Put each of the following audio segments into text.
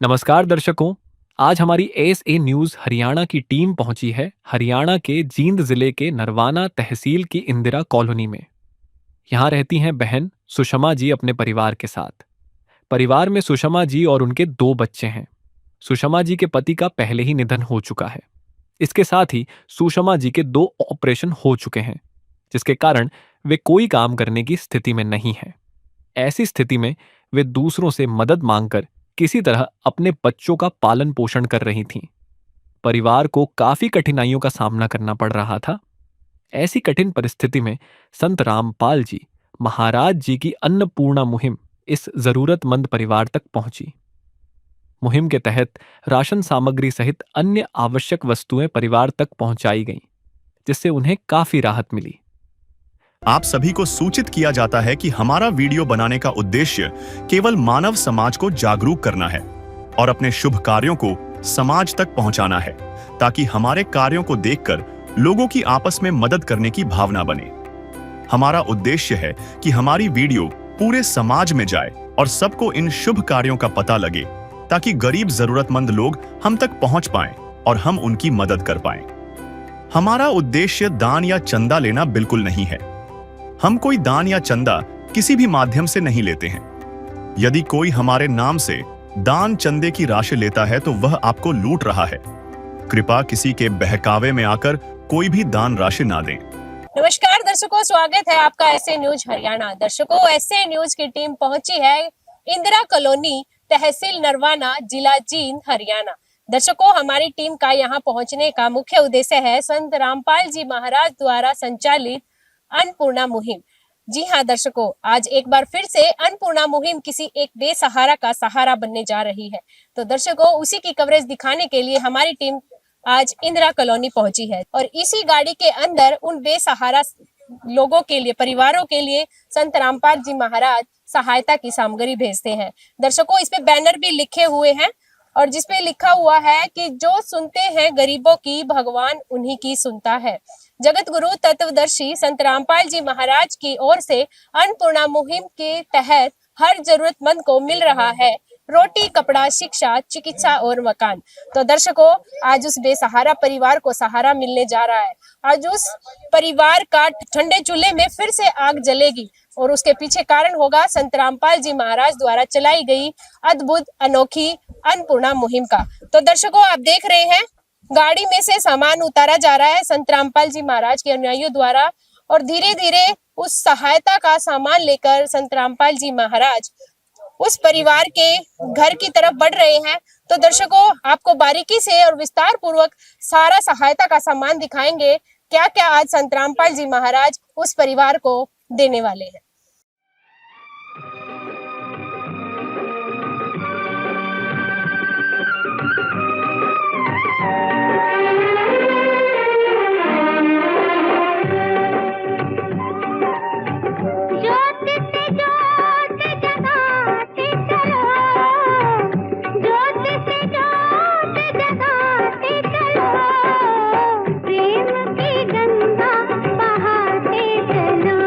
नमस्कार दर्शकों। आज हमारी एस ए न्यूज़ हरियाणा की टीम पहुंची है हरियाणा के जींद जिले के नरवाना तहसील की इंदिरा कॉलोनी में। यहाँ रहती हैं बहन सुषमा जी अपने परिवार के साथ। परिवार में सुषमा जी और उनके 2 बच्चे हैं। सुषमा जी के पति का पहले ही निधन हो चुका है। इसके साथ ही सुषमा जी के 2 ऑपरेशन हो चुके हैं, जिसके कारण वे कोई काम करने की स्थिति में नहीं है। ऐसी स्थिति में वे दूसरों से मदद मांगकर किसी तरह अपने बच्चों का पालन पोषण कर रही थीं। परिवार को काफी कठिनाइयों का सामना करना पड़ रहा था। ऐसी कठिन परिस्थिति में संत रामपाल जी महाराज जी की अन्नपूर्णा मुहिम इस जरूरतमंद परिवार तक पहुंची। मुहिम के तहत राशन सामग्री सहित अन्य आवश्यक वस्तुएं परिवार तक पहुंचाई गईं, जिससे उन्हें काफी राहत मिली। आप सभी को सूचित किया जाता है कि हमारा वीडियो बनाने का उद्देश्य केवल मानव समाज को जागरूक करना है और अपने शुभ कार्यों को समाज तक पहुंचाना है, ताकि हमारे कार्यों को देखकर लोगों की आपस में मदद करने की भावना बने। हमारा उद्देश्य है कि हमारी वीडियो पूरे समाज में जाए और सबको इन शुभ कार्यों का पता लगे, ताकि गरीब जरूरतमंद लोग हम तक पहुंच पाएं और हम उनकी मदद कर पाएं। हमारा उद्देश्य दान या चंदा लेना बिल्कुल नहीं है। हम कोई दान या चंदा किसी भी माध्यम से नहीं लेते हैं। यदि कोई हमारे नाम से दान चंदे की राशि लेता है तो वह आपको लूट रहा है। कृपया किसी के बहकावे में आकर कोई भी दान राशि ना दें। नमस्कार दर्शकों, स्वागत है आपका ऐसे न्यूज हरियाणा। दर्शकों, ऐसे न्यूज की टीम पहुंची है इंदिरा कॉलोनी, तहसील नरवाना, जिला जींद, हरियाणा। दर्शकों, हमारी टीम का यहां पहुंचने का मुख्य उद्देश्य है संत रामपाल जी महाराज द्वारा संचालित अन्नपूर्णा मुहिम। जी हाँ दर्शकों, आज एक बार फिर से अन्नपूर्णा मुहिम किसी एक बेसहारा का सहारा बनने जा रही है। तो दर्शकों, उसी की कवरेज दिखाने के लिए हमारी टीम आज इंदिरा कॉलोनी पहुंची है और इसी गाड़ी के अंदर उन बेसहारा लोगों के लिए, परिवारों के लिए संत रामपाल जी महाराज सहायता की सामग्री भेजते हैं। दर्शकों, इस पे बैनर भी लिखे हुए हैं और जिसपे लिखा हुआ है कि जो सुनते हैं गरीबों की, भगवान उन्हीं की सुनता है। जगत गुरु तत्वदर्शी संत रामपाल जी महाराज की ओर से अन्नपूर्णा मुहिम के तहत हर जरूरतमंद को मिल रहा है रोटी, कपड़ा, शिक्षा, चिकित्सा और मकान। तो दर्शकों, आज उस बेसहारा परिवार को सहारा मिलने जा रहा है। आज उस परिवार का ठंडे चूल्हे में फिर से आग जलेगी और उसके पीछे कारण होगा संत रामपाल जी महाराज द्वारा चलाई गई अद्भुत अनोखी अन्नपूर्णा मुहिम का। तो दर्शकों, आप देख रहे हैं गाड़ी में से सामान उतारा जा रहा है संत रामपाल जी महाराज के अनुयायियों द्वारा और धीरे धीरे उस सहायता का सामान लेकर संत रामपाल जी महाराज उस परिवार के घर की तरफ बढ़ रहे हैं। तो दर्शकों, आपको बारीकी से और विस्तार पूर्वक सारा सहायता का सामान दिखाएंगे, क्या क्या आज संत रामपाल जी महाराज उस परिवार को देने वाले हैं। प्रेम की गंगा बहाते चलो।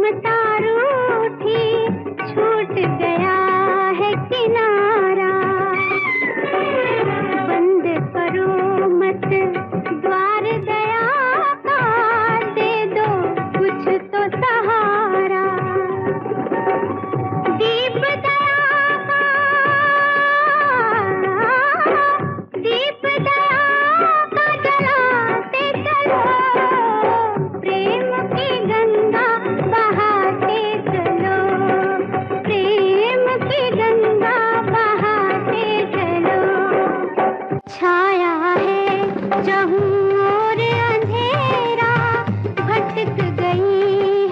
ममता रूठी, छूट गया है किनारा। बंद करो मत द्वार दया का, दे दो कुछ तो सहारा। दीप दया का, दीप दया का जलाते चलो, प्रेम की गंगा बहाते चलो, प्रेम की गंगा बहाते चलो। छाया है जहूं और अंधेरा, भटक गई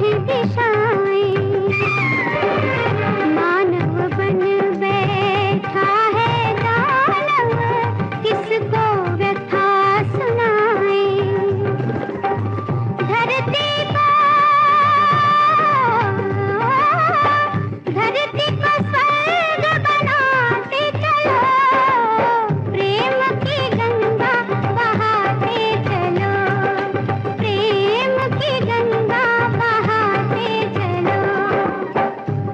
है दिशाएं। मानव बन बैठा है दानव, किसको व्यथा सुनाए। धरती को, धरती को स्वर्ग बनाते चलो, प्रेम की गंगा बहाते चलो, प्रेम की गंगा बहाते चलो।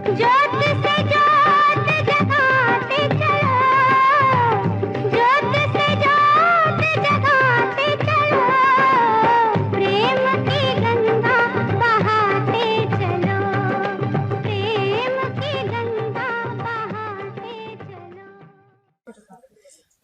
ज्योत से ज्योत जगाते चलो, ज्योत से ज्योत जगाते चलो, प्रेम की गंगा बहाते चलो, प्रेम की गंगा बहाते चलो।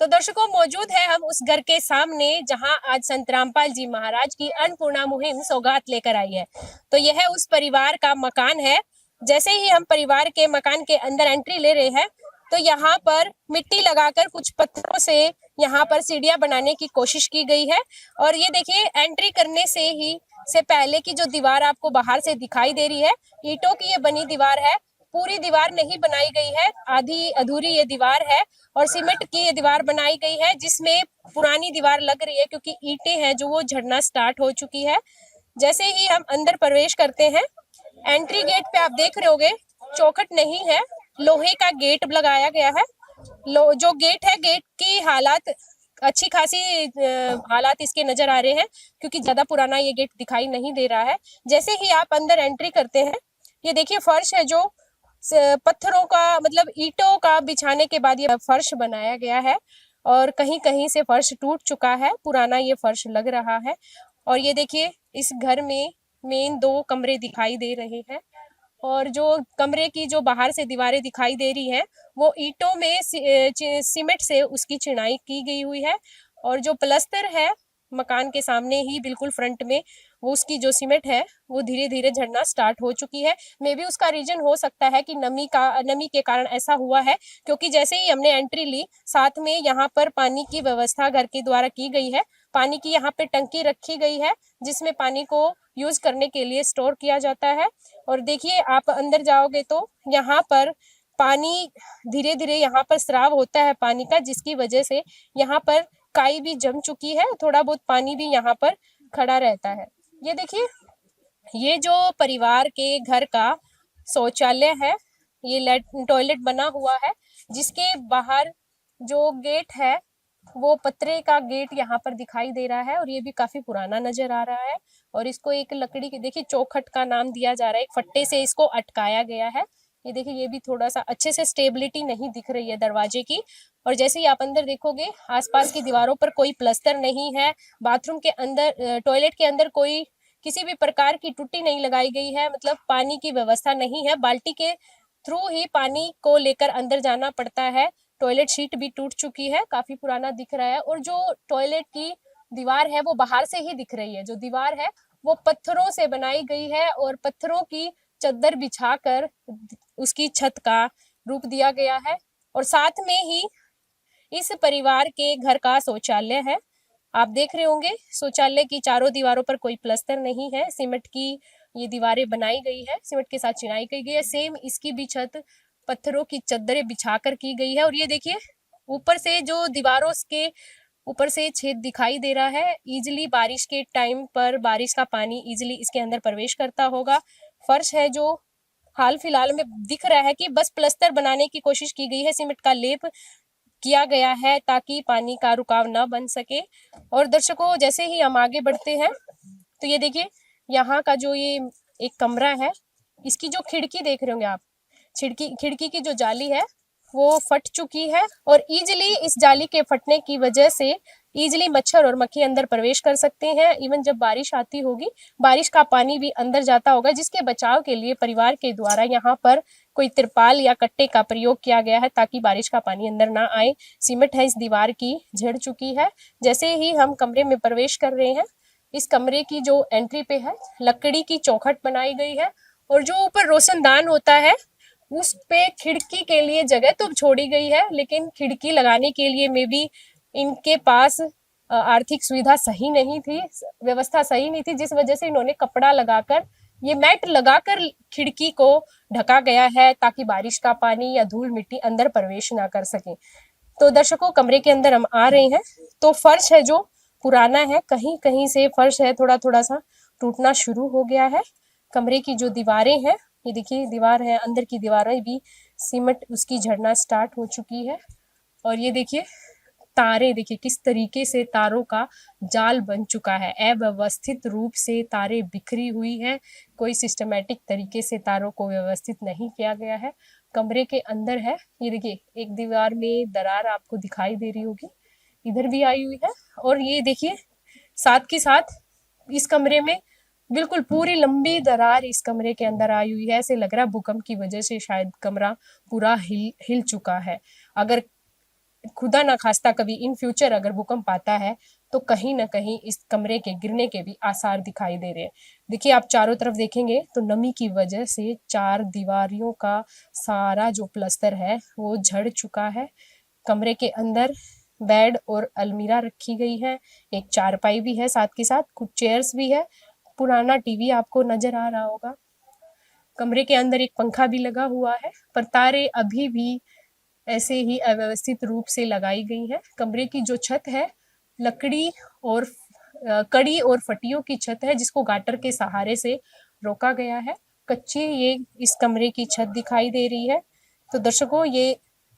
तो दर्शकों, मौजूद है हम उस घर के सामने जहां आज संत रामपाल जी महाराज की अन्नपूर्णा मुहिम सौगात लेकर आई है। तो यह उस परिवार का मकान है। जैसे ही हम परिवार के मकान के अंदर एंट्री ले रहे हैं, तो यहाँ पर मिट्टी लगाकर कुछ पत्थरों से यहाँ पर सीढ़ियां बनाने की कोशिश की गई है। और ये देखिए, एंट्री करने से पहले की जो दीवार आपको बाहर से दिखाई दे रही है, ईंटों की ये बनी दीवार है। पूरी दीवार नहीं बनाई गई है, आधी अधूरी ये दीवार है। और सीमेंट की ये दीवार बनाई गई है, जिसमें पुरानी दीवार लग रही है, क्योंकि ईंटें हैं जो वो झड़ना स्टार्ट हो चुकी है। जैसे ही हम अंदर प्रवेश करते हैं, एंट्री गेट पे आप देख रहे होगे, चौखट नहीं है, लोहे का गेट लगाया गया है। जो गेट है, गेट की हालात अच्छी खासी हालात इसके नजर आ रहे हैं, क्योंकि ज्यादा पुराना ये गेट दिखाई नहीं दे रहा है। जैसे ही आप अंदर एंट्री करते हैं, ये देखिए फर्श है जो पत्थरों का, मतलब ईंटों का बिछाने के बाद ये फर्श बनाया गया है। और कहीं कहीं से फर्श टूट चुका है, पुराना ये फर्श लग रहा है। और ये देखिए, इस घर में मेन 2 कमरे दिखाई दे रहे हैं। और जो कमरे की जो बाहर से दीवारें दिखाई दे रही हैं, वो ईंटों में सीमेंट से उसकी चिनाई की गई हुई है। और जो प्लस्तर है मकान के सामने ही बिल्कुल फ्रंट में, वो उसकी जो सीमेंट है वो धीरे धीरे झड़ना स्टार्ट हो चुकी है। मे बी उसका रीजन हो सकता है कि नमी के कारण ऐसा हुआ है, क्योंकि जैसे ही हमने एंट्री ली, साथ में यहाँ पर पानी की व्यवस्था घर के द्वारा की गई है। पानी की यहाँ पे टंकी रखी गई है, जिसमें पानी को यूज करने के लिए स्टोर किया जाता है। और देखिए, आप अंदर जाओगे तो यहाँ पर पानी धीरे धीरे यहाँ पर स्राव होता है पानी का, जिसकी वजह से यहाँ पर काई भी जम चुकी है, थोड़ा बहुत पानी भी यहाँ पर खड़ा रहता है। ये देखिए, ये जो परिवार के घर का शौचालय है, ये टॉयलेट बना हुआ है, जिसके बाहर जो गेट है वो पत्रे का गेट यहाँ पर दिखाई दे रहा है। और ये भी काफी पुराना नजर आ रहा है। और इसको एक लकड़ी की, देखिए चौखट का नाम दिया जा रहा है, एक फट्टे से इसको अटकाया गया है। ये देखिए, ये भी थोड़ा सा अच्छे से स्टेबिलिटी नहीं दिख रही है दरवाजे की। और जैसे ही आप अंदर देखोगे, आसपास की दीवारों पर कोई प्लस्तर नहीं है। बाथरूम के अंदर, टॉयलेट के अंदर कोई किसी भी प्रकार की टुट्टी नहीं लगाई गई है, मतलब पानी की व्यवस्था नहीं है। बाल्टी के थ्रू ही पानी को लेकर अंदर जाना पड़ता है। टॉयलेट शीट भी टूट चुकी है, काफी पुराना दिख रहा है। और जो टॉयलेट की दीवार है वो बाहर से ही दिख रही है। जो दीवार है वो पत्थरों से बनाई गई है और पत्थरों की चद्दर बिछाकर उसकी छत का रूप दिया गया है। और साथ में ही इस परिवार के घर का शौचालय है। आप देख रहे होंगे, शौचालय की चारों दीवारों पर कोई प्लस्तर नहीं है, सीमेंट की ये दीवारें बनाई गई है, सीमेंट के साथ चिनाई की गई है। सेम इसकी भी छत पत्थरों की चद्दरें बिछाकर की गई है। और ये देखिए, ऊपर से जो दीवारों के ऊपर से छेद दिखाई दे रहा है, इजिली बारिश के टाइम पर बारिश का पानी इजिली इसके अंदर प्रवेश करता होगा। फर्श है जो हाल फिलहाल में दिख रहा है कि बस प्लस्तर बनाने की कोशिश की गई है, सीमेंट का लेप किया गया है ताकि पानी का रुकाव ना बन सके। और दर्शकों, जैसे ही हम आगे बढ़ते हैं तो ये देखिए, यहाँ का जो ये एक कमरा है, इसकी जो खिड़की देख रहे होंगे आप, खिड़की की जो जाली है वो फट चुकी है और इजीली इस जाली के फटने की वजह से इजीली मच्छर और मक्खी अंदर प्रवेश कर सकते हैं। इवन जब बारिश आती होगी, बारिश का पानी भी अंदर जाता होगा, जिसके बचाव के लिए परिवार के द्वारा यहाँ पर कोई तिरपाल या कट्टे का प्रयोग किया गया है ताकि बारिश का पानी अंदर ना आए। सीमेंट है इस दीवार की झड़ चुकी है। जैसे ही हम कमरे में प्रवेश कर रहे हैं, इस कमरे की जो एंट्री पे है लकड़ी की चौखट बनाई गई है और जो ऊपर रोशनदान होता है उस पे खिड़की के लिए जगह तो छोड़ी गई है, लेकिन खिड़की लगाने के लिए में भी इनके पास आर्थिक सुविधा सही नहीं थी, व्यवस्था सही नहीं थी, जिस वजह से इन्होंने कपड़ा लगाकर, ये मैट लगाकर खिड़की को ढका गया है ताकि बारिश का पानी या धूल मिट्टी अंदर प्रवेश ना कर सके। तो दर्शकों, कमरे के अंदर हम आ रहे हैं तो फर्श है जो पुराना है, कहीं कहीं से फर्श है थोड़ा थोड़ा सा टूटना शुरू हो गया है। कमरे की जो दीवारें हैं, ये देखिए दीवार है, अंदर की दीवारें भी सीमेंट उसकी झड़ना स्टार्ट हो चुकी है। और ये देखिए तारे, देखिए किस तरीके से तारों का जाल बन चुका है, अव्यवस्थित रूप से तारे बिखरी हुई है, कोई सिस्टमेटिक तरीके से तारों को व्यवस्थित नहीं किया गया है। कमरे के अंदर है, ये देखिए एक दीवार में दरार आपको दिखाई दे रही होगी, इधर भी आई हुई है। और ये देखिए साथ के साथ इस कमरे में बिल्कुल पूरी लंबी दरार इस कमरे के अंदर आई हुई है। ऐसे लग रहा है भूकंप की वजह से शायद कमरा पूरा हिल चुका है। अगर खुदा ना खास्ता कभी इन फ्यूचर अगर भूकंप आता है तो कहीं ना कहीं इस कमरे के गिरने के भी आसार दिखाई दे रहे हैं। देखिए आप चारों तरफ देखेंगे तो नमी की वजह से चार दीवारियों का सारा जो प्लस्तर है वो झड़ चुका है। कमरे के अंदर बेड और अलमीरा रखी गई है, एक चारपाई भी है, साथ के साथ कुछ चेयर्स भी है, पुराना टीवी आपको नजर आ रहा होगा। कमरे के अंदर एक पंखा भी लगा हुआ है, पर तारे अभी भी ऐसे ही अव्यवस्थित रूप से लगाई गई है। कमरे की जो छत है लकड़ी और कड़ी और फटियों की छत है, जिसको गाटर के सहारे से रोका गया है। कच्ची ये इस कमरे की छत दिखाई दे रही है। तो दर्शकों, ये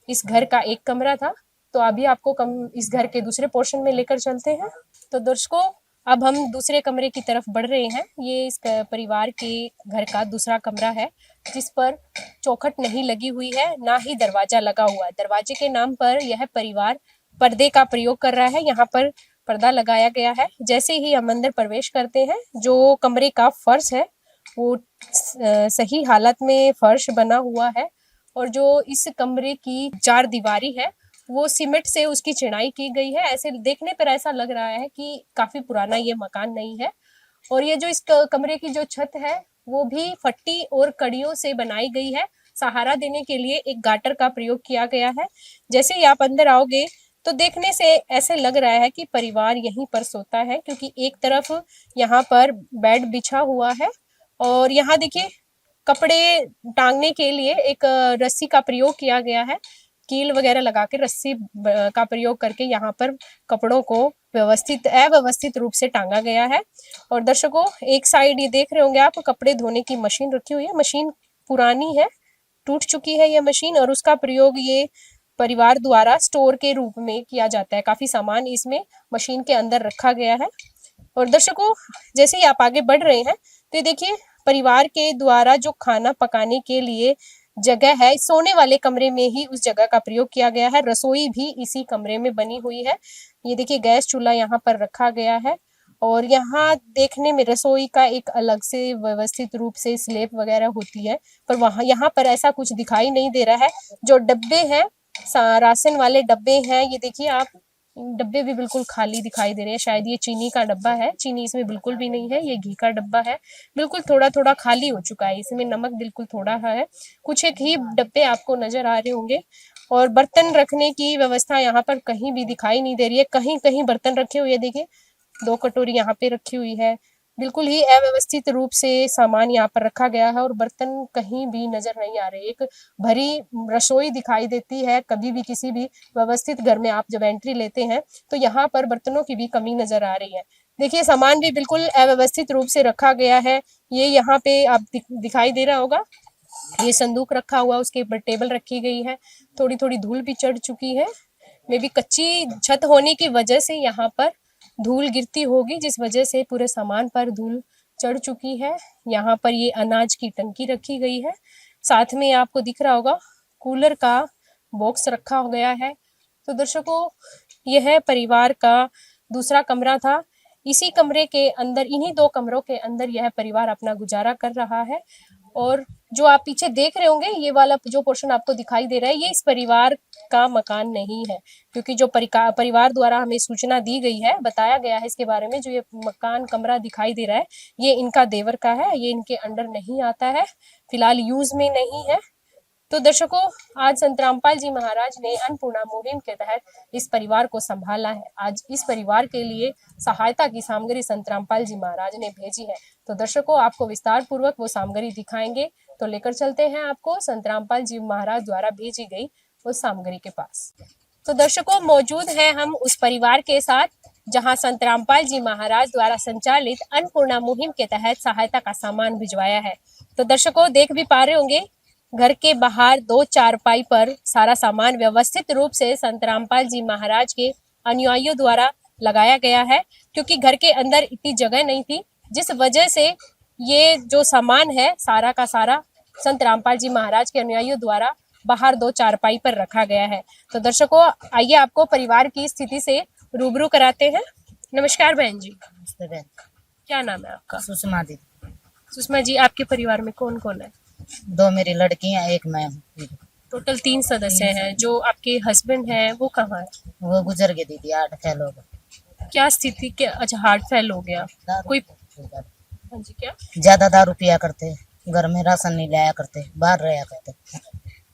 इस घर का एक कमरा था, तो अभी आपको इस घर के दूसरे पोर्शन में लेकर चलते हैं। तो दर्शकों, अब हम दूसरे कमरे की तरफ बढ़ रहे हैं। ये इस परिवार के घर का दूसरा कमरा है, जिस पर चौखट नहीं लगी हुई है, ना ही दरवाजा लगा हुआ है। दरवाजे के नाम पर यह परिवार पर्दे का प्रयोग कर रहा है। यहाँ पर पर्दा लगाया गया है। जैसे ही हम अंदर प्रवेश करते हैं, जो कमरे का फर्श है वो सही हालत में फर्श बना हुआ है और जो इस कमरे की चार दीवारी है वो सीमेंट से उसकी चिनाई की गई है। ऐसे देखने पर ऐसा लग रहा है कि काफी पुराना ये मकान नहीं है। और ये जो इस कमरे की जो छत है वो भी फट्टी और कड़ियों से बनाई गई है। सहारा देने के लिए एक गाटर का प्रयोग किया गया है। जैसे ही आप अंदर आओगे तो देखने से ऐसे लग रहा है कि परिवार यहीं पर सोता है, क्योंकि एक तरफ यहाँ पर बेड बिछा हुआ है और यहाँ देखिए कपड़े टांगने के लिए एक रस्सी का प्रयोग किया गया है। कील वगैरह लगा के रस्सी का प्रयोग करके यहाँ पर कपड़ों को अव्यवस्थित रूप से टांगा गया है। और दर्शकों, एक साइड ये देख रहे होंगे आप, कपड़े धोने की मशीन रखी हुई है। मशीन पुरानी है, टूट चुकी है ये मशीन, और उसका प्रयोग ये परिवार द्वारा स्टोर के रूप में किया जाता है। काफी सामान इसमें मशीन के अंदर रखा गया है। और दर्शकों, जैसे ही आप आगे बढ़ रहे हैं तो देखिए परिवार के द्वारा जो खाना पकाने के लिए जगह है, सोने वाले कमरे में ही उस जगह का प्रयोग किया गया है। रसोई भी इसी कमरे में बनी हुई है। ये देखिए गैस चूल्हा यहाँ पर रखा गया है और यहाँ देखने में रसोई का एक अलग से व्यवस्थित रूप से स्लैब वगैरह होती है, पर वहाँ यहाँ पर ऐसा कुछ दिखाई नहीं दे रहा है। जो डब्बे हैं, राशन वाले डब्बे हैं, ये देखिए आप, डब्बे भी बिल्कुल खाली दिखाई दे रहे हैं। शायद ये चीनी का डब्बा है, चीनी इसमें बिल्कुल भी नहीं है। ये घी का डब्बा है, बिल्कुल थोड़ा थोड़ा खाली हो चुका है, इसमें नमक बिल्कुल थोड़ा है। कुछ एक ही डब्बे आपको नजर आ रहे होंगे। और बर्तन रखने की व्यवस्था यहाँ पर कहीं भी दिखाई नहीं दे रही है। कहीं कहीं बर्तन रखे हुए, देखिए 2 कटोरी यहाँ पे रखी हुई है। बिल्कुल ही अव्यवस्थित रूप से सामान यहाँ पर रखा गया है और बर्तन कहीं भी नजर नहीं आ रहे। एक भरी रसोई दिखाई देती है। कभी भी किसी भी व्यवस्थित घर में आप जब एंट्री लेते हैं तो यहाँ पर बर्तनों की भी कमी नजर आ रही है। देखिए सामान भी बिल्कुल अव्यवस्थित रूप से रखा गया है। ये यहाँ पे आप दिखाई दे रहा होगा, ये संदूक रखा हुआ, उसके ऊपर टेबल रखी गई है। थोड़ी थोड़ी धूल भी चढ़ चुकी है। मे भी कच्ची छत होने की वजह से यहाँ पर धूल गिरती होगी, जिस वजह से पूरे सामान पर धूल चढ़ चुकी है। यहाँ पर ये अनाज की टंकी रखी गई है, साथ में आपको दिख रहा होगा कूलर का बॉक्स रखा हो गया है। तो दर्शकों, यह परिवार का दूसरा कमरा था। इसी कमरे के अंदर, इन्हीं 2 कमरों के अंदर यह परिवार अपना गुजारा कर रहा है। और जो आप पीछे देख रहे होंगे, ये वाला जो पोर्शन आपको दिखाई दे रहा है, ये इस परिवार का मकान नहीं है, क्योंकि जो परिवार द्वारा हमें सूचना दी गई है, बताया गया है इसके बारे में, जो ये मकान कमरा दिखाई दे रहा है, ये इनका देवर का है, ये इनके अंडर नहीं आता है, फिलहाल यूज में नहीं है। तो दर्शकों, आज संत रामपाल जी महाराज ने अन्नपूर्णा मुहिम के तहत इस परिवार को संभाला है। आज इस परिवार के लिए सहायता की सामग्री संत रामपाल जी महाराज ने भेजी है। तो दर्शकों, आपको विस्तार पूर्वक वो सामग्री दिखाएंगे, तो लेकर चलते हैं आपको संत रामपाल जी महाराज द्वारा भेजी गई उस सामग्री के पास। तो दर्शकों, मौजूद हैं हम उस परिवार के साथ जहां संत रामपाल जी महाराज द्वारा संचालित अन्नपूर्णा मुहिम के तहत सहायता का सामान भिजवाया है। तो दर्शकों, देख भी पा रहे होंगे, घर के बाहर 2 चारपाई पर सारा सामान व्यवस्थित रूप से संत रामपाल जी महाराज के अनुयायियों द्वारा लगाया गया है, क्योंकि घर के अंदर इतनी जगह नहीं थी, जिस वजह से ये जो सामान है सारा का सारा संत रामपाल जी महाराज के अनुयायियों द्वारा बाहर 2 चारपाई पर रखा गया है। तो दर्शकों, आइए आपको परिवार की स्थिति से रूबरू कराते हैं। नमस्कार बहन जी, नमस्ते बहन। क्या नाम है आपका? सुषमा दीदी। सुषमा जी, आपके परिवार में कौन कौन है? 2 मेरी लड़कियां, 1 मैं हूँ। टोटल 3 सदस्य हैं। जो आपके हस्बैंड हैं वो कहाँ है? वो गुजर गए दीदी, 8 फेल हो गए। क्या स्थिति के? अच्छा, हार्ट फेल हो गया। कोई? हाँ जी, क्या? ज्यादा दारू पिया करते, घर में राशन नहीं लाया करते, बाहर रहा करते।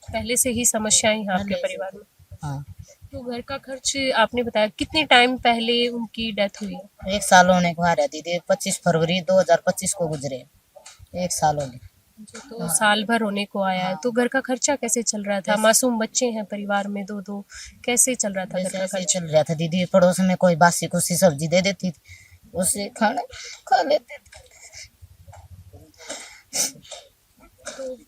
पहले से ही समस्याएं हैं आपके परिवार में? हाँ। तो घर का खर्च आपने बताया, कितने टाइम पहले उनकी डेथ हुई है? 1 साल होने को आ रहा दीदी, 25 फरवरी 2025 को गुजरे। 1 साल हो गया। तो साल भर होने को आया है। तो घर का खर्चा कैसे चल रहा था? मासूम बच्चे हैं परिवार में 2-2, कैसे चल रहा था घर का ऐसे खर्चा? चल रहा था दीदी। पड़ोस में कोई बासी कुसी सब्जी दे देती थी, उससे खाना खा लेते थे। तो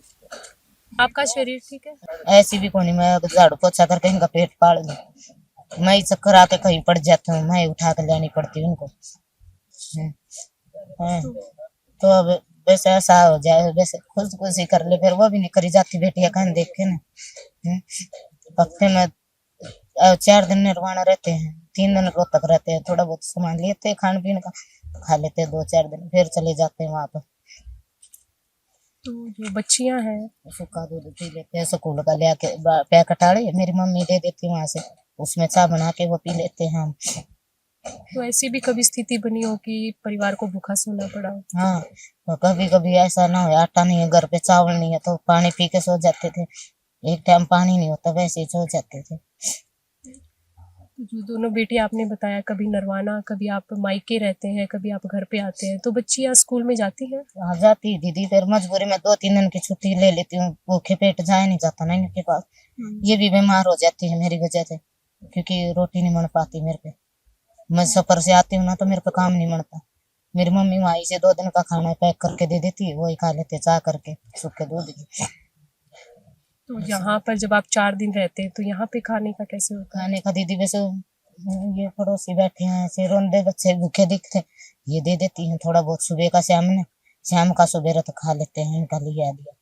आपका शरीर ठीक है? ऐसी भी कोनी, मैं झाड़ू पोछा करके इनका पेट पाल दूं। मैं ही चक्कर आके कहीं पड़ जाती हूँ, मैं ही उठा कर लानी पड़ती हूँ उनको। तो अब वैसे ऐसा हो जाए, वैसे खुदकुशी कर ले, फिर वो भी नहीं करी जाती बेटिया खान देख के ना। हफ्ते में 4 दिन निर्वाणा रहते हैं, 3 दिन रोहतक रहते हैं, थोड़ा बहुत सामान लेते हैं खान पीने का, खा लेते हैं 2-4 दिन, फिर चले जाते हैं वहां पर। तो जो बच्चियां हैं, सूखा दूध पी लेते हैं, स्कूल का ले आके पैकेट आड़े मेरी मम्मी दे देती वहां से, उसमें चाय बना के वो पी लेते हैं हम। तो ऐसी भी कभी स्थिति बनी हो कि परिवार को भूखा सोना पड़ा हो? हाँ, तो कभी कभी ऐसा ना हो, आटा नहीं है घर पे, चावल नहीं है, तो पानी पी के सो जाते थे। एक टाइम पानी नहीं होता, वैसे ही सो जाते थे। जो दोनों बेटी आपने बताया, कभी नरवाना, कभी आप मायके रहते हैं, कभी आप घर पे आते हैं, तो बच्चियां स्कूल में जाती हैं? आ जाती है दीदी, फिर मजबूरी में 2-3 दिन की छुट्टी ले लेती हूँ, भूखे पेट जाए नहीं जाता ना इनके पास। ये भी बीमार हो जाती है मेरी वजह से, क्योंकि रोटी नहीं बन पाती मेरे पे। मैं सफर से आती हूँ ना, तो मेरे पे काम नहीं बनता। मेरी मम्मी वहीं से 2 दिन का खाना पैक करके दे देती है, वही खा लेते चाह करके सूखे दूध की। तो यहाँ पर जब आप 4 दिन रहते हैं, तो यहाँ पे खाने का कैसे होता है? खाने का दीदी वैसे ये पड़ोसी बैठे हैं, ऐसे रोंदे बच्चे भूखे दिखते, ये दे देती हैं थोड़ा बहुत सुबह का, शाम का सुबह तो खा लेते हैं, इनका लिया दिया।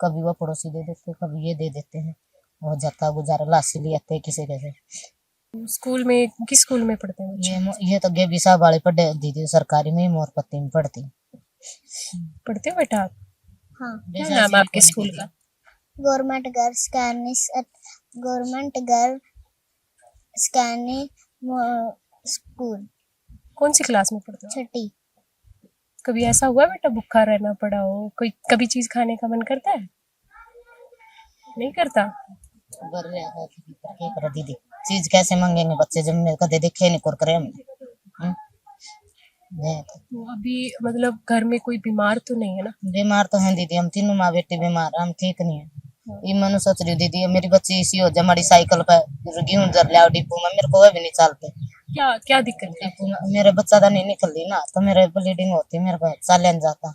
कभी वो पड़ोसी दे देते, कभी ये दे देते हैं, हो जाता गुजारा, लाशी ले आते किसी कैसे। स्कूल में, किस स्कूल में पढ़ते हैं बच्चे? ये तो गेबी साहब वाले पढ़े दीदी, सरकारी में, मोरपत्ती में पढ़ती। पढ़ते हो बेटा आप? हाँ। क्या नाम है आपके स्कूल का? गवर्नमेंट गर्ल्स स्कैनी स्कूल, कौन सी क्लास में पढ़ते हो? 6ठी। कभी ऐसा हुआ बेटा भूखा रहना पड़ा हो? कोई कभी चीज खाने का मन करता है? नहीं करता? दीदी चीज कैसे मांगेंगे बच्चे, जब मैं कदे देखे नहीं कुरकुरे हमने। तो अभी मतलब घर में कोई बीमार तो नहीं है ना? बीमार तो है दीदी, हम तीनों माँ बेटी बीमार, हम ठीक नहीं है। ये मैंने सोच रही दीदी, मेरी बच्ची इसी हो जाए, हमारी साइकिल पे गेहूं जर लिया डिपो में, मेरे को वो भी नहीं चलते। क्या क्या दिक्कत है? मेरे बच्चा तो नहीं निकलती ना, तो मेरे ब्लीडिंग होती, मेरे को चलन जाता।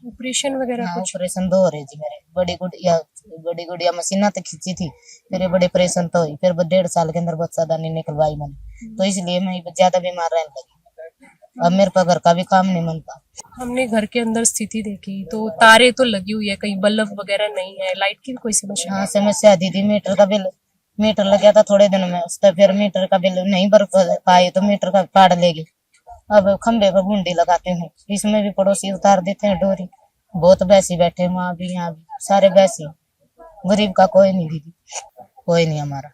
ऑपरेशन वगैरह हाँ, कुछ? ऑपरेशन 2 हो रहे जी मेरे। बड़ी गुड़िया मशीना तो खींची थी, फिर ये बड़े ऑपरेशन तो हुई, फिर 1.5 साल के अंदर बच्चा दानी निकलवाई मैंने, तो इसलिए मैं ज्यादा बीमार रहने लगी। अब मेरे पे घर का भी काम नहीं बनता। हमने घर के अंदर स्थिति देखी तो तारे तो लगी हुई है, कहीं बल्ब वगैरह नहीं है, लाइट की भी कोई समस्या हाँ समस्या दीदी, मीटर लग गया था थोड़े दिन में, उससे फिर मीटर का बिल नहीं भर पाए तो मीटर का काट लेगी। अब खंबे पर गुंडी लगाते हैं, इसमें भी पड़ोसी उतार देते हैं डोरी। बहुत बैसी बैठे हैं, वहाँ भी यहाँ भी सारे बैसी। गरीब का कोई नहीं दीदी, कोई नहीं हमारा।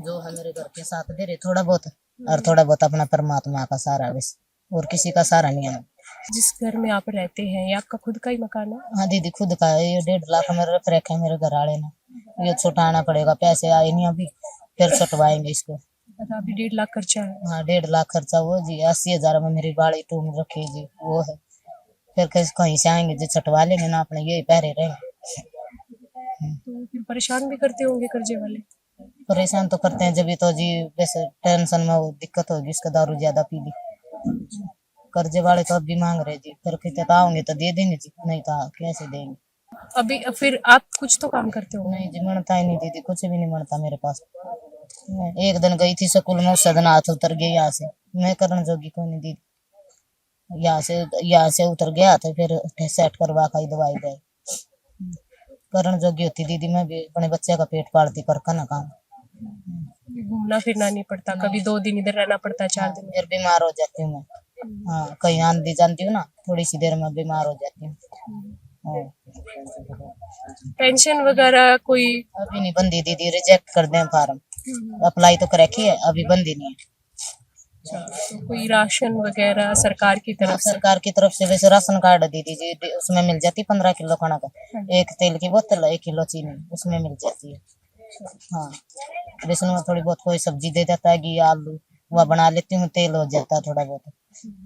जो है मेरे घर के साथ दे रहे थोड़ा बहुत, और थोड़ा बहुत अपना परमात्मा का सहारा, बस और किसी का सहारा नहीं है। जिस घर में आप रहते हैं ये आपका खुद का ही मकान है? हाँ दीदी खुद का है, ये 1.5 लाख में रख रखे है मेरे घर वाले ने। ये छुटाना पड़ेगा, पैसे आए नहीं अभी, फिर छुटवाएंगे इसको। अच्छा, अभी 1.5 लाख खर्चा है? हाँ 1.5 लाख खर्चा वो जी। 80,000 में मेरी बाड़ी टूम रखी जी, वो है। फिर कहीं से आएंगे जी, छुटवा लेंगे ना, अपने यही पहरे रहेंगे। तो फिर परेशान भी करते होंगे कर्जे वाले? परेशान तो करते हैं, जब तो जी वैसे टेंशन में वो दिक्कत होगी, इसका दारू ज्यादा पी ली। कर्जे वाले तो अब भी मांग रहे जी, फिर कहते तो आओगे तो दे देंगे जी, नहीं तो कैसे देंगे। अभी फिर आप कुछ तो काम करते हो? नहीं जी मनता ही नहीं दीदी, कुछ भी नहीं मनता मेरे पास। एक दिन गई थी स्कूल में, उस दिन हाथ उतर गया यहाँ से, मैं करने जोगी को नहीं दीदी। यहाँ से उतर गया तो फिर सेट करवा खाई दवाई गए। करण जोगी होती दीदी, मैं भी अपने बच्चे का पेट पालती कर का ना काम। घूमना फिरना नहीं पड़ता? कभी 2 दिन इधर रहना पड़ता है, 4 दिन? फिर बीमार हो जाती हूँ मैं। हाँ कहीं आंधी जानती हूँ ना, थोड़ी सी देर में बीमार हो जाती हूँ। पेंशन वगैरह कोई? अभी नहीं बंदी दीदी, रिजेक्ट कर दें फार्म, अप्लाई तो कर रखी है, अभी बंदी नहीं है। तो कोई राशन वगैरह सरकार की तरफ से? सरकार की तरफ से वैसे राशन कार्ड दीदी जी, उसमें मिल जाती 15 किलो खाना का, 1 तेल की बोतल, 1 किलो चीनी, उसमें मिल जाती है। हाँ वैसे में थोड़ी बहुत कोई सब्जी दे देता है, घी आलू वह बना लेती हूँ, तेल हो जाता है थोड़ा बहुत।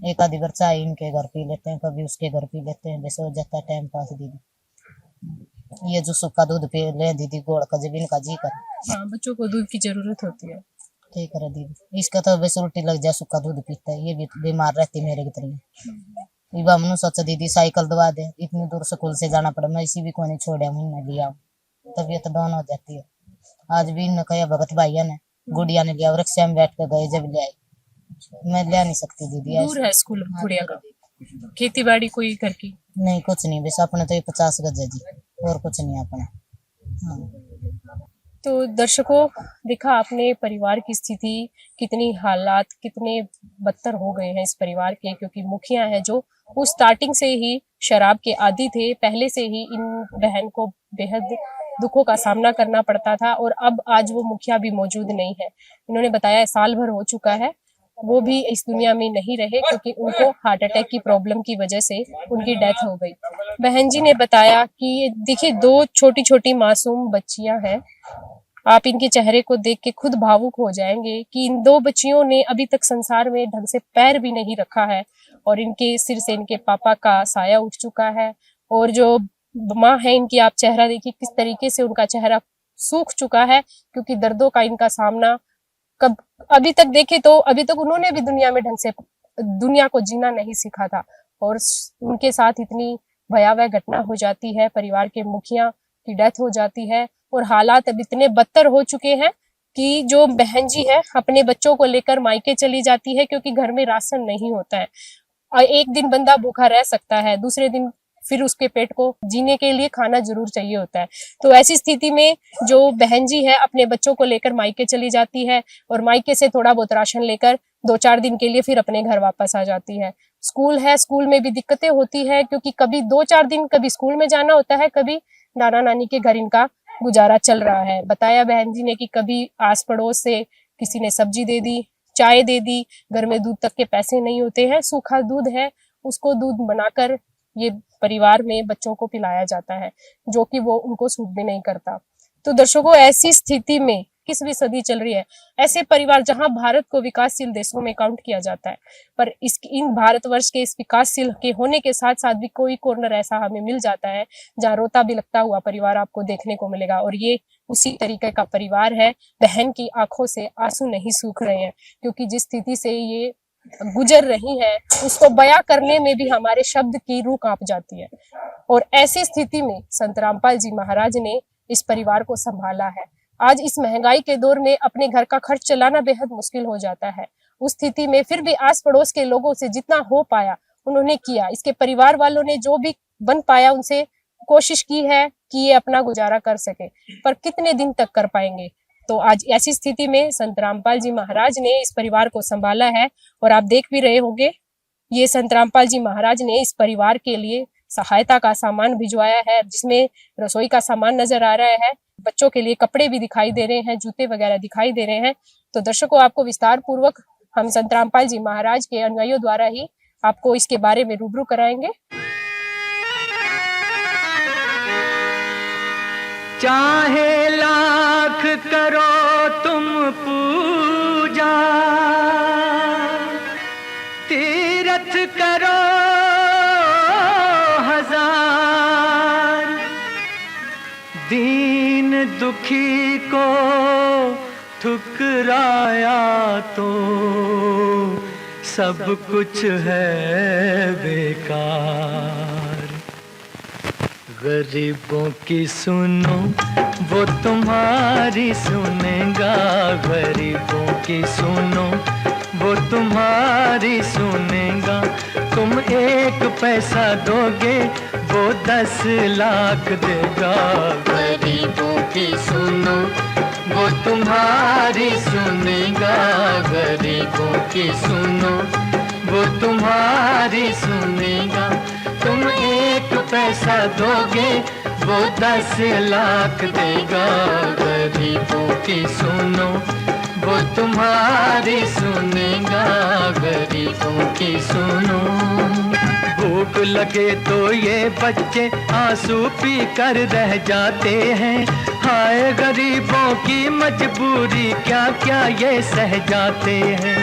एक आधी बार चाय इनके घर पी लेते हैं, कभी उसके घर पी लेते हैं, वैसे हो जाता है टाइम पास दीदी। ये जो सूखा दूध पी ले दीदी, गोड़ का, जब इनका जी कर। हाँ, बच्चों को दूध की जरूरत होती है। ठीक है दीदी, इसका तो वैसे उल्टी लग जाए, सूखा दूध पीता है, ये भी बीमार रहती मेरे की तरह। ये हमने सोचा दीदी साइकिल दवा दे, इतनी दूर स्कूल से जाना पड़ा, मैं इसी भी को नहीं छोड़ा, महीना लिया, तबीयत डाउन हो जाती है। आज भी इन्होंने कहा भगत भैया ने, गुड़िया ने लिया, रिक्शा में बैठ कर गए, जब ले आई, मैं ले नहीं सकती दीदी। दूर है स्कूल गुड़िया का? खेती बाड़ी कोई घर की? नहीं कुछ नहीं, बस अपने तो ये 50 गज है जी, और कुछ नहीं अपना। हाँ। तो दर्शकों, देखा आपने परिवार की स्थिति, कितनी हालात कितने बदतर हो गए हैं इस परिवार के, क्योंकि मुखिया है जो वो स्टार्टिंग से ही शराब के आदी थे। पहले से ही इन बहन को बेहद दुखों का सामना करना पड़ता था, और अब आज वो मुखिया भी मौजूद नहीं है। इन्होंने बताया साल भर हो चुका है, वो भी इस दुनिया में नहीं रहे, क्योंकि उनको हार्ट अटैक की प्रॉब्लम की वजह से उनकी डेथ हो गई। बहन जी ने बताया कि देखिए 2 छोटी छोटी मासूम बच्चियां हैं, आप इनके चेहरे को देख के खुद भावुक हो जाएंगे कि इन 2 बच्चियों ने अभी तक संसार में ढंग से पैर भी नहीं रखा है, और इनके सिर से इनके पापा का साया उठ चुका है। और जो माँ है इनकी, आप चेहरा देखिए किस तरीके से उनका चेहरा सूख चुका है, क्योंकि दर्दों का इनका सामना कब अभी तक देखे तो अभी तक उन्होंने भी दुनिया में ढंग से दुनिया को जीना नहीं सीखा था, और उनके साथ इतनी भयावह घटना हो जाती है, परिवार के मुखिया की डेथ हो जाती है, और हालात अब इतने बदतर हो चुके हैं कि जो बहन जी है अपने बच्चों को लेकर मायके चली जाती है, क्योंकि घर में राशन नहीं होता है। और एक दिन बंदा भूखा रह सकता है, दूसरे दिन फिर उसके पेट को जीने के लिए खाना जरूर चाहिए होता है। तो ऐसी स्थिति में जो बहन जी है अपने बच्चों को लेकर मायके चली जाती है, और मायके से थोड़ा बहुत राशन लेकर 2-4 दिन के लिए फिर अपने घर वापस आ जाती है। स्कूल है, स्कूल में भी दिक्कतें होती है, क्योंकि कभी 2-4 दिन कभी स्कूल में जाना होता है, कभी नाना नानी के घर इनका गुजारा चल रहा है। बताया बहन जी ने कि कभी आस पड़ोस से किसी ने सब्जी दे दी, चाय दे दी, घर में दूध तक के पैसे नहीं होते हैं, सूखा दूध है उसको दूध बनाकर ये परिवार में बच्चों को पिलाया जाता है, जो कि वो उनको सूट भी नहीं करता। तो दर्शकों, ऐसी स्थिति में 21वीं सदी चल रही है, ऐसे परिवार जहां भारत को विकासशील देशों में काउंट किया जाता है, पर इन भारतवर्ष के इस विकासशील के होने के साथ साथ भी कोई कॉर्नर ऐसा हमें मिल जाता है जहां रोता बिलखता हुआ परिवार आपको देखने को मिलेगा, और ये उसी तरीके का परिवार है। बहन की आंखों से आंसू नहीं सूख रहे हैं, क्योंकि जिस स्थिति से ये गुजर रही है उसको बयां करने में भी हमारे शब्द की रूह कांप जाती है। और ऐसी स्थिति में संत रामपाल जी महाराज ने इस परिवार को संभाला है। आज इस महंगाई के दौर में अपने घर का खर्च चलाना बेहद मुश्किल हो जाता है, उस स्थिति में फिर भी आस पड़ोस के लोगों से जितना हो पाया उन्होंने किया। इसके परिवार वालों ने जो भी बन पाया उनसे कोशिश की है कि ये अपना गुजारा कर सके, पर कितने दिन तक कर पाएंगे। तो आज ऐसी स्थिति में संत रामपाल जी महाराज ने इस परिवार को संभाला है और आप देख भी रहे होंगे ये संत रामपाल जी महाराज ने इस परिवार के लिए सहायता का सामान भिजवाया है, जिसमें रसोई का सामान नजर आ रहा है, बच्चों के लिए कपड़े भी दिखाई दे रहे हैं, जूते वगैरह दिखाई दे रहे हैं। तो दर्शकों, आपको विस्तार पूर्वक हम संत रामपाल जी महाराज के अनुयायियों द्वारा ही आपको इसके बारे में रूबरू कराएंगे। चाहे लाख करो तुम पूजा, तीरथ करो हजार, दीन दुखी को ठुकराया तो सब कुछ है बेकार। गरीबों की सुनो वो तुम्हारी सुनेगा, गरीबों की सुनो वो तुम्हारी सुनेगा। तुम 1 पैसा दोगे वो 10 लाख देगा। गरीबों की सुनो वो तुम्हारी सुनेगा, गरीबों की सुनो वो तुम्हारी सुनेगा। तुम 1 पैसा दोगे वो 10 लाख देगा। गरीबों की सुनो वो तुम्हारी सुनेगा, गरीबों की सुनो। भूख लगे तो ये बच्चे आंसू पी कर रह जाते हैं, हाय गरीबों की मजबूरी क्या क्या ये सह जाते हैं।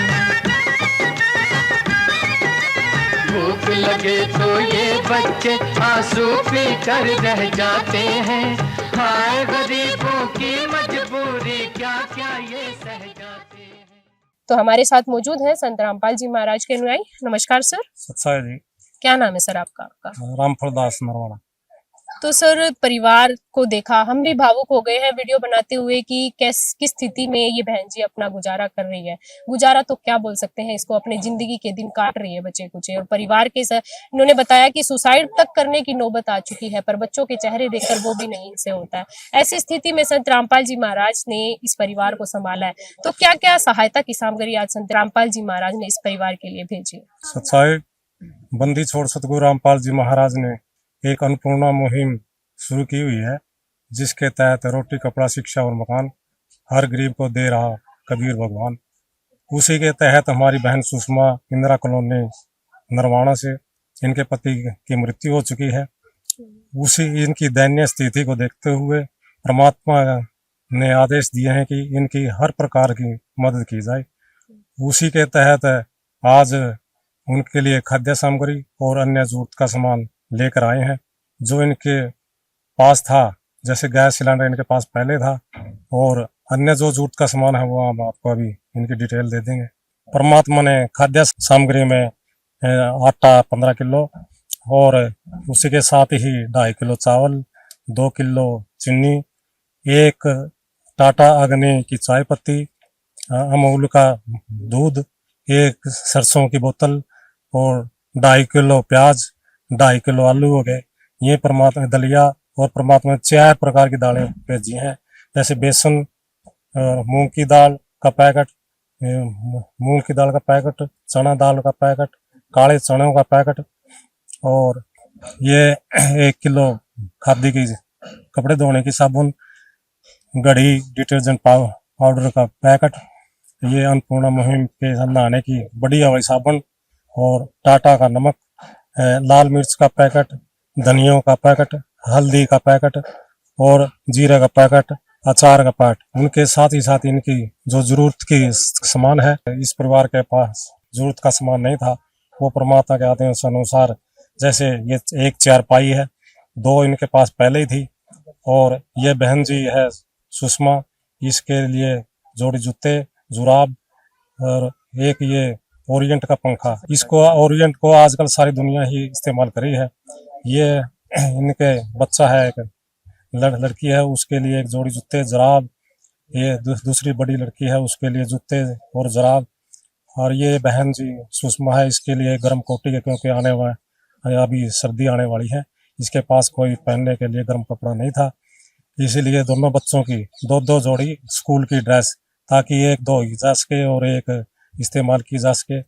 भूख लगे तो ये बच्चे आंसू पी कर रह जाते हैं, हाय गरीबों की मजबूरी क्या क्या ये सह जाते हैं। तो हमारे साथ मौजूद हैं संत रामपाल जी महाराज के अनुयायी। नमस्कार सर। सत्साई जी। क्या नाम है सर आपका? रामफल दास नरवाना। तो सर, परिवार को देखा, हम भी भावुक हो गए हैं वीडियो बनाते हुए कि किस स्थिति में ये बहन जी अपना गुजारा कर रही है। गुजारा तो क्या बोल सकते हैं इसको, अपने जिंदगी के दिन काट रही है बचे कुचे। और परिवार के सर इन्होंने बताया कि सुसाइड तक करने की नौबत आ चुकी है, पर बच्चों के चेहरे देखकर वो भी नहीं से होता है। ऐसी स्थिति में संत रामपाल जी महाराज ने इस परिवार को संभाला है। तो क्या क्या सहायता की सामग्री आज संत रामपाल जी महाराज ने इस परिवार के लिए भेजी? सत्साई बंदी छोड़ सतगुरु रामपाल जी महाराज ने एक अन्नपूर्णा मुहिम शुरू की हुई है, जिसके तहत रोटी, कपड़ा, शिक्षा और मकान हर गरीब को दे रहा कबीर भगवान। उसी के तहत हमारी बहन सुषमा इंदिरा कॉलोनी नरवाना से इनके पति की मृत्यु हो चुकी है। उसी इनकी दयनीय स्थिति को देखते हुए परमात्मा ने आदेश दिए हैं कि इनकी हर प्रकार की मदद की जाए। उसी के तहत आज उनके लिए खाद्य सामग्री और अन्य जरूरत का सामान लेकर आए हैं। जो इनके पास था, जैसे गैस सिलेंडर इनके पास पहले था, और अन्य जो जरूरत का सामान है वो हम आपको अभी इनकी डिटेल दे देंगे। परमात्मा ने खाद्य सामग्री में आटा 15 किलो और उसी के साथ ही 2.5 किलो चावल, 2 किलो चीनी, 1 टाटा अग्नि की चाय पत्ती, अमूल का दूध, 1 सरसों की बोतल और 2.5 किलो प्याज, 2.5 किलो आलू हो गए। ये परमात्मा दलिया और परमात्मा ने 4 प्रकार की दालें भेजी हैं, जैसे बेसन, मूंग की दाल का पैकेट, मूंग की दाल का पैकेट, चना दाल का पैकेट, काले चनों का पैकेट, और ये 1 किलो खादी की कपड़े धोने की साबुन, घड़ी, डिटर्जेंट पाउडर का पैकेट, ये अन्नपूर्णा मुहिम के नहाने की बढ़िया वाली साबुन, और टाटा का नमक, लाल मिर्च का पैकेट, धनियों का पैकेट, हल्दी का पैकेट और जीरे का पैकेट, अचार का पैकेट। उनके साथ ही साथ इनकी जो जरूरत की सामान है, इस परिवार के पास जरूरत का सामान नहीं था, वो परमात्मा के आदेश अनुसार, जैसे ये 1 चारपाई है, 2 इनके पास पहले ही थी, और ये बहन जी है सुषमा, इसके लिए जोड़ी जूते, जुराब, और एक ये ओरिएंट का पंखा। इसको ओरिएंट को आजकल सारी दुनिया ही इस्तेमाल करी है। ये इनके बच्चा है, एक लड़की है, उसके लिए एक जोड़ी जूते, जराब। ये दूसरी बड़ी लड़की है, उसके लिए जूते और जराब। और ये बहन जी सुषमा है, इसके लिए गर्म कोटी के, क्योंकि अभी सर्दी आने वाली है, इसके पास कोई पहनने के लिए गर्म कपड़ा नहीं था, इसीलिए दोनों बच्चों की दो दो जोड़ी स्कूल की ड्रेस, ताकि एक धो जा सके और एक इस्तेमाल की जा सके।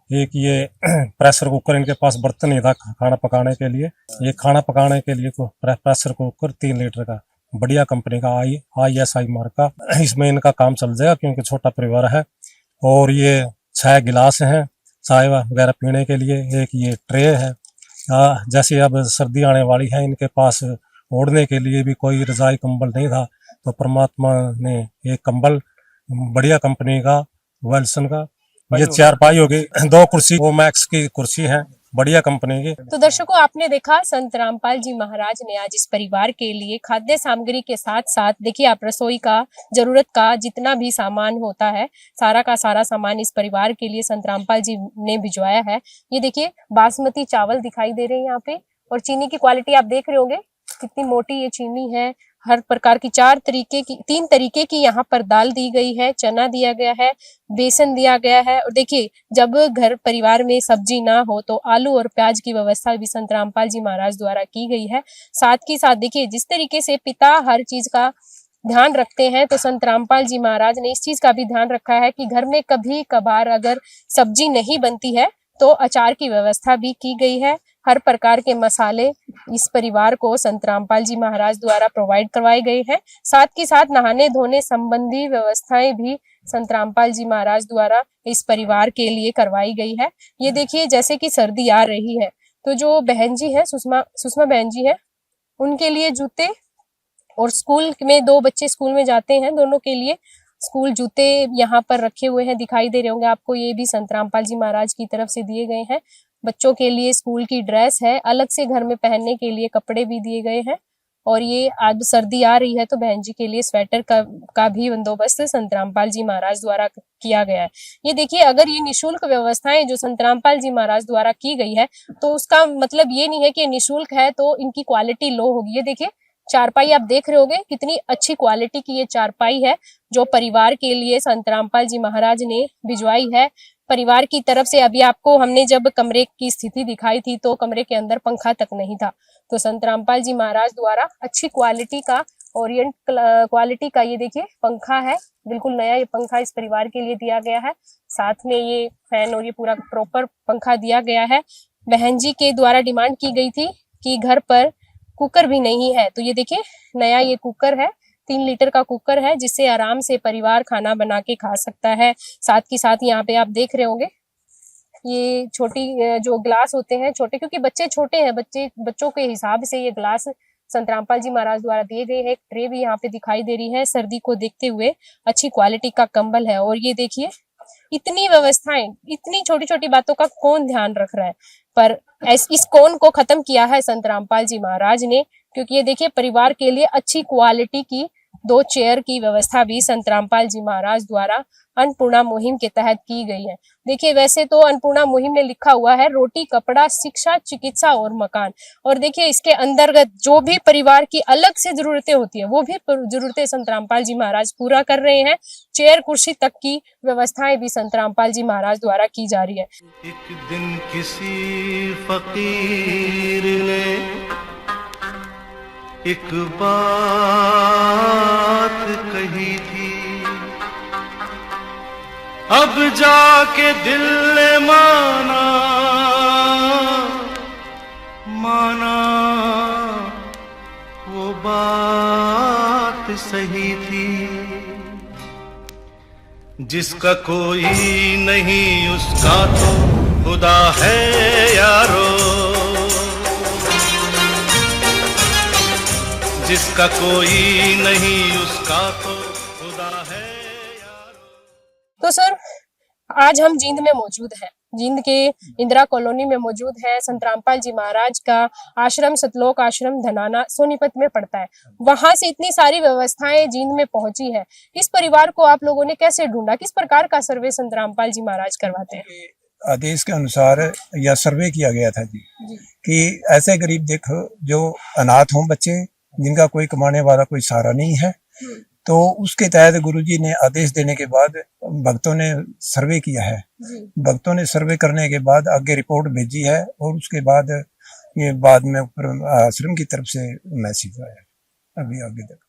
एक ये प्रेशर कुकर, इनके पास बर्तन नहीं था खाना पकाने के लिए, ये खाना पकाने के लिए प्रेशर कुकर 3 लीटर का बढ़िया कंपनी का ISI मार्क का, इसमें इनका काम चल जाएगा क्योंकि छोटा परिवार है। और ये 6 गिलास हैं चाय वगैरह पीने के लिए, एक ये ट्रे है। जैसे अब सर्दी आने वाली है, इनके पास ओढ़ने के लिए भी कोई रजाई कंबल नहीं था, तो परमात्मा ने एक कंबल बढ़िया कंपनी का वेल्सन का, ये 4 पाई होगी, 2 कुर्सी वो मैक्स की कुर्सी है बढ़िया कंपनी की। तो दर्शकों, आपने देखा संत रामपाल जी महाराज ने आज इस परिवार के लिए खाद्य सामग्री के साथ साथ, देखिए आप रसोई का जरूरत का जितना भी सामान होता है, सारा का सारा सामान इस परिवार के लिए संत रामपाल जी ने भिजवाया है। ये देखिए बासमती चावल दिखाई दे रहे हैं यहाँ पे, और चीनी की क्वालिटी आप देख रहे होंगे कितनी मोटी ये चीनी है। हर प्रकार की 3 तरीके की यहाँ पर दाल दी गई है, चना दिया गया है, बेसन दिया गया है। और देखिए जब घर परिवार में सब्जी ना हो तो आलू और प्याज की व्यवस्था भी संत रामपाल जी महाराज द्वारा की गई है। साथ ही साथ देखिए जिस तरीके से पिता हर चीज का ध्यान रखते हैं, तो संत रामपाल जी महाराज ने इस चीज का भी ध्यान रखा है कि घर में कभी कभार अगर सब्जी नहीं बनती है तो अचार की व्यवस्था भी की गई है। हर प्रकार के मसाले इस परिवार को संत रामपाल जी महाराज द्वारा प्रोवाइड करवाए गए हैं। साथ ही साथ नहाने धोने संबंधी व्यवस्थाएं भी संत रामपाल जी महाराज द्वारा इस परिवार के लिए करवाई गई है। ये देखिए जैसे कि सर्दी आ रही है, तो जो बहन जी है, सुषमा बहन जी है, उनके लिए जूते, और स्कूल में 2 बच्चे स्कूल में जाते हैं, दोनों के लिए स्कूल जूते यहाँ पर रखे हुए हैं, दिखाई दे रहे होंगे आपको। ये भी संत रामपाल जी महाराज की तरफ से दिए गए हैं। बच्चों के लिए स्कूल की ड्रेस है, अलग से घर में पहनने के लिए कपड़े भी दिए गए हैं। और ये आज सर्दी आ रही है तो बहन जी के लिए स्वेटर का भी बंदोबस्त संत रामपाल जी महाराज द्वारा किया गया है। ये देखिए अगर ये निःशुल्क व्यवस्थाएं जो संत रामपाल जी महाराज द्वारा की गई है, तो उसका मतलब ये नहीं है कि निःशुल्क है तो इनकी क्वालिटी लो होगी। ये देखिए चारपाई आप देख रहे होगे कितनी अच्छी क्वालिटी की ये चारपाई है, जो परिवार के लिए संत रामपाल जी महाराज ने भिजवाई है परिवार की तरफ से। अभी आपको हमने जब कमरे की स्थिति दिखाई थी तो कमरे के अंदर पंखा तक नहीं था, तो संत रामपाल जी महाराज द्वारा अच्छी क्वालिटी का, ओरिएंट क्वालिटी का ये देखिए पंखा है, बिल्कुल नया ये पंखा इस परिवार के लिए दिया गया है। साथ में ये फैन और ये पूरा प्रॉपर पंखा दिया गया है। बहन जी के द्वारा डिमांड की गई थी कि घर पर कुकर भी नहीं है, तो ये देखिए नया ये कुकर है, 3 लीटर का कुकर है, जिससे आराम से परिवार खाना बना के खा सकता है। साथ ही साथ यहाँ पे आप देख रहे होंगे ये छोटी जो ग्लास होते हैं छोटे, क्योंकि बच्चे छोटे हैं, बच्चों के हिसाब से ये ग्लास संत रामपाल जी महाराज द्वारा दिए गए हैं। एक ट्रे भी यहाँ पे दिखाई दे रही है, सर्दी को देखते हुए अच्छी क्वालिटी का कंबल है। और ये देखिए इतनी व्यवस्थाएं, इतनी छोटी छोटी बातों का कौन ध्यान रख रहा है, पर इस कौन को खत्म किया है संत रामपाल जी महाराज ने, क्योंकि ये देखिए परिवार के लिए अच्छी क्वालिटी की 2 चेयर की व्यवस्था भी संत रामपाल जी महाराज द्वारा अन्नपूर्णा मुहिम के तहत की गई है। देखिए वैसे तो अन्नपूर्णा मुहिम में लिखा हुआ है रोटी, कपड़ा, शिक्षा, चिकित्सा और मकान, और देखिए इसके अंतर्गत जो भी परिवार की अलग से जरूरतें होती है वो भी जरूरतें संत रामपाल जी महाराज पूरा कर रहे हैं। चेयर कुर्सी तक की व्यवस्थाएं भी संत रामपाल जी महाराज द्वारा की जा रही है। एक दिन किसी फकीर ने एक बात कही थी, अब जाके दिल ने माना वो बात सही थी। जिसका कोई नहीं उसका तो खुदा है यारो, जिसका कोई नहीं उसका तो खुदा है यारो। तो सर आज हम जींद में मौजूद हैं, जींद के इंदिरा कॉलोनी में मौजूद है। संत रामपाल जी महाराज का आश्रम सतलोक आश्रम धनाना सोनीपत में पड़ता है। वहां से इतनी सारी व्यवस्थाएं जींद में पहुंची है। इस परिवार को आप लोगों ने कैसे ढूंढा, किस प्रकार का सर्वे संत रामपाल जी महाराज करवाते हैं? आदेश के अनुसार यह सर्वे किया गया था जी, कि ऐसे गरीब देखो जो अनाथ हों बच्चे, जिनका कोई कमाने वाला कोई सहारा नहीं है, तो उसके तहत गुरुजी ने आदेश देने के बाद भक्तों ने सर्वे किया है। जी। भक्तों ने सर्वे करने के बाद आगे रिपोर्ट भेजी है और उसके बाद ये बाद में ऊपर आश्रम की तरफ से मैसेज आया अभी आगे तक।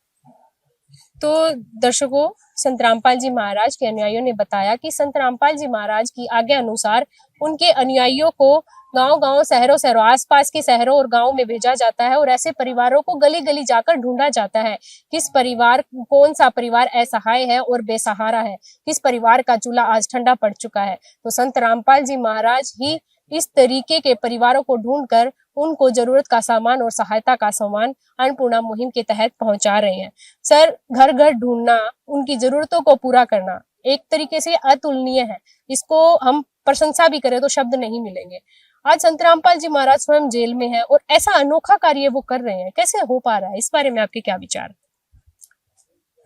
तो दर्शकों, संत रामपाल जी महाराज के अनुयायियों ने बताया कि संत रामपाल जी महाराज की आज्ञा अनुसार उनके अनुयायियों को गांव-गांव, शहरों-शहरों, आसपास के शहरों और गांव में भेजा जाता है और ऐसे परिवारों को गली-गली जाकर ढूंढा जाता है। कौन सा परिवार असहाय है और बेसहारा है, किस परिवार का चूल्हा आज ठंडा पड़ चुका है। तो संत रामपाल जी महाराज ही इस तरीके के परिवारों को ढूंढकर उनको जरूरत का सामान और सहायता का सामान अन्नपूर्णा मुहिम के तहत पहुंचा रहे हैं। सर, घर घर ढूंढना, उनकी जरूरतों को पूरा करना एक तरीके से अतुलनीय है। इसको हम प्रशंसा भी करें तो शब्द नहीं मिलेंगे। आज संत रामपाल जी महाराज स्वयं जेल में है और ऐसा अनोखा कार्य वो कर रहे हैं, कैसे हो पा रहा है, इस बारे में आपके क्या विचार?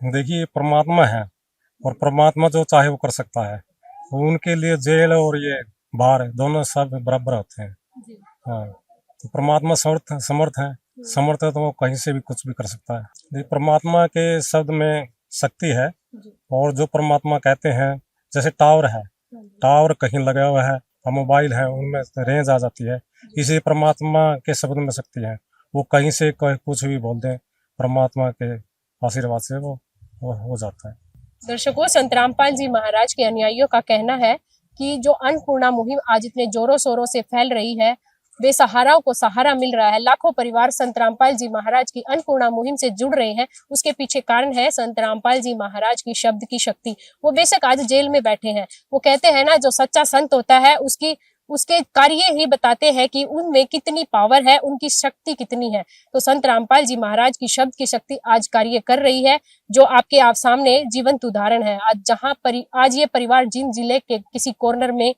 देखिए, परमात्मा है और परमात्मा जो चाहे वो कर सकता है। उनके लिए जेल और ये बाहर दोनों सब बराबर होते हैं। हाँ, तो परमात्मा समर्थ है, समर्थ है तो वो कहीं से भी कुछ भी कर सकता है। देखिए, परमात्मा के शब्द में शक्ति है और जो परमात्मा कहते हैं, जैसे टावर है, टावर कहीं लगा हुआ है, मोबाइल है, उनमें रेंज आ जाती है। इसी परमात्मा के शब्द में शक्ति है, वो कहीं से कुछ भी बोल दें, परमात्मा के आशीर्वाद से वो हो जाता है। दर्शकों, संत रामपाल जी महाराज के अनुयायियों का कहना है कि जो अन्नपूर्णा मुहिम आज इतने जोरों शोरों से फैल रही है, बेसहाराओं को सहारा मिल रहा है, लाखों परिवार संत रामपाल जी महाराज की अन्नपूर्णा मुहिम से जुड़ रहे हैं, उसके पीछे कारण है संत रामपाल जी महाराज की शब्द की शक्ति। वो बेशक आज जेल में बैठे हैं, वो कहते हैं ना, जो सच्चा संत होता है उसके कार्य ही बताते हैं कि उनमें कितनी पावर है, उनकी शक्ति कितनी है। तो संत रामपाल जी महाराज की शब्द की शक्ति आज कार्य कर रही है, जो आपके आप सामने जीवंत उदाहरण है। आज ये परिवार जींद जिले के किसी कॉर्नर में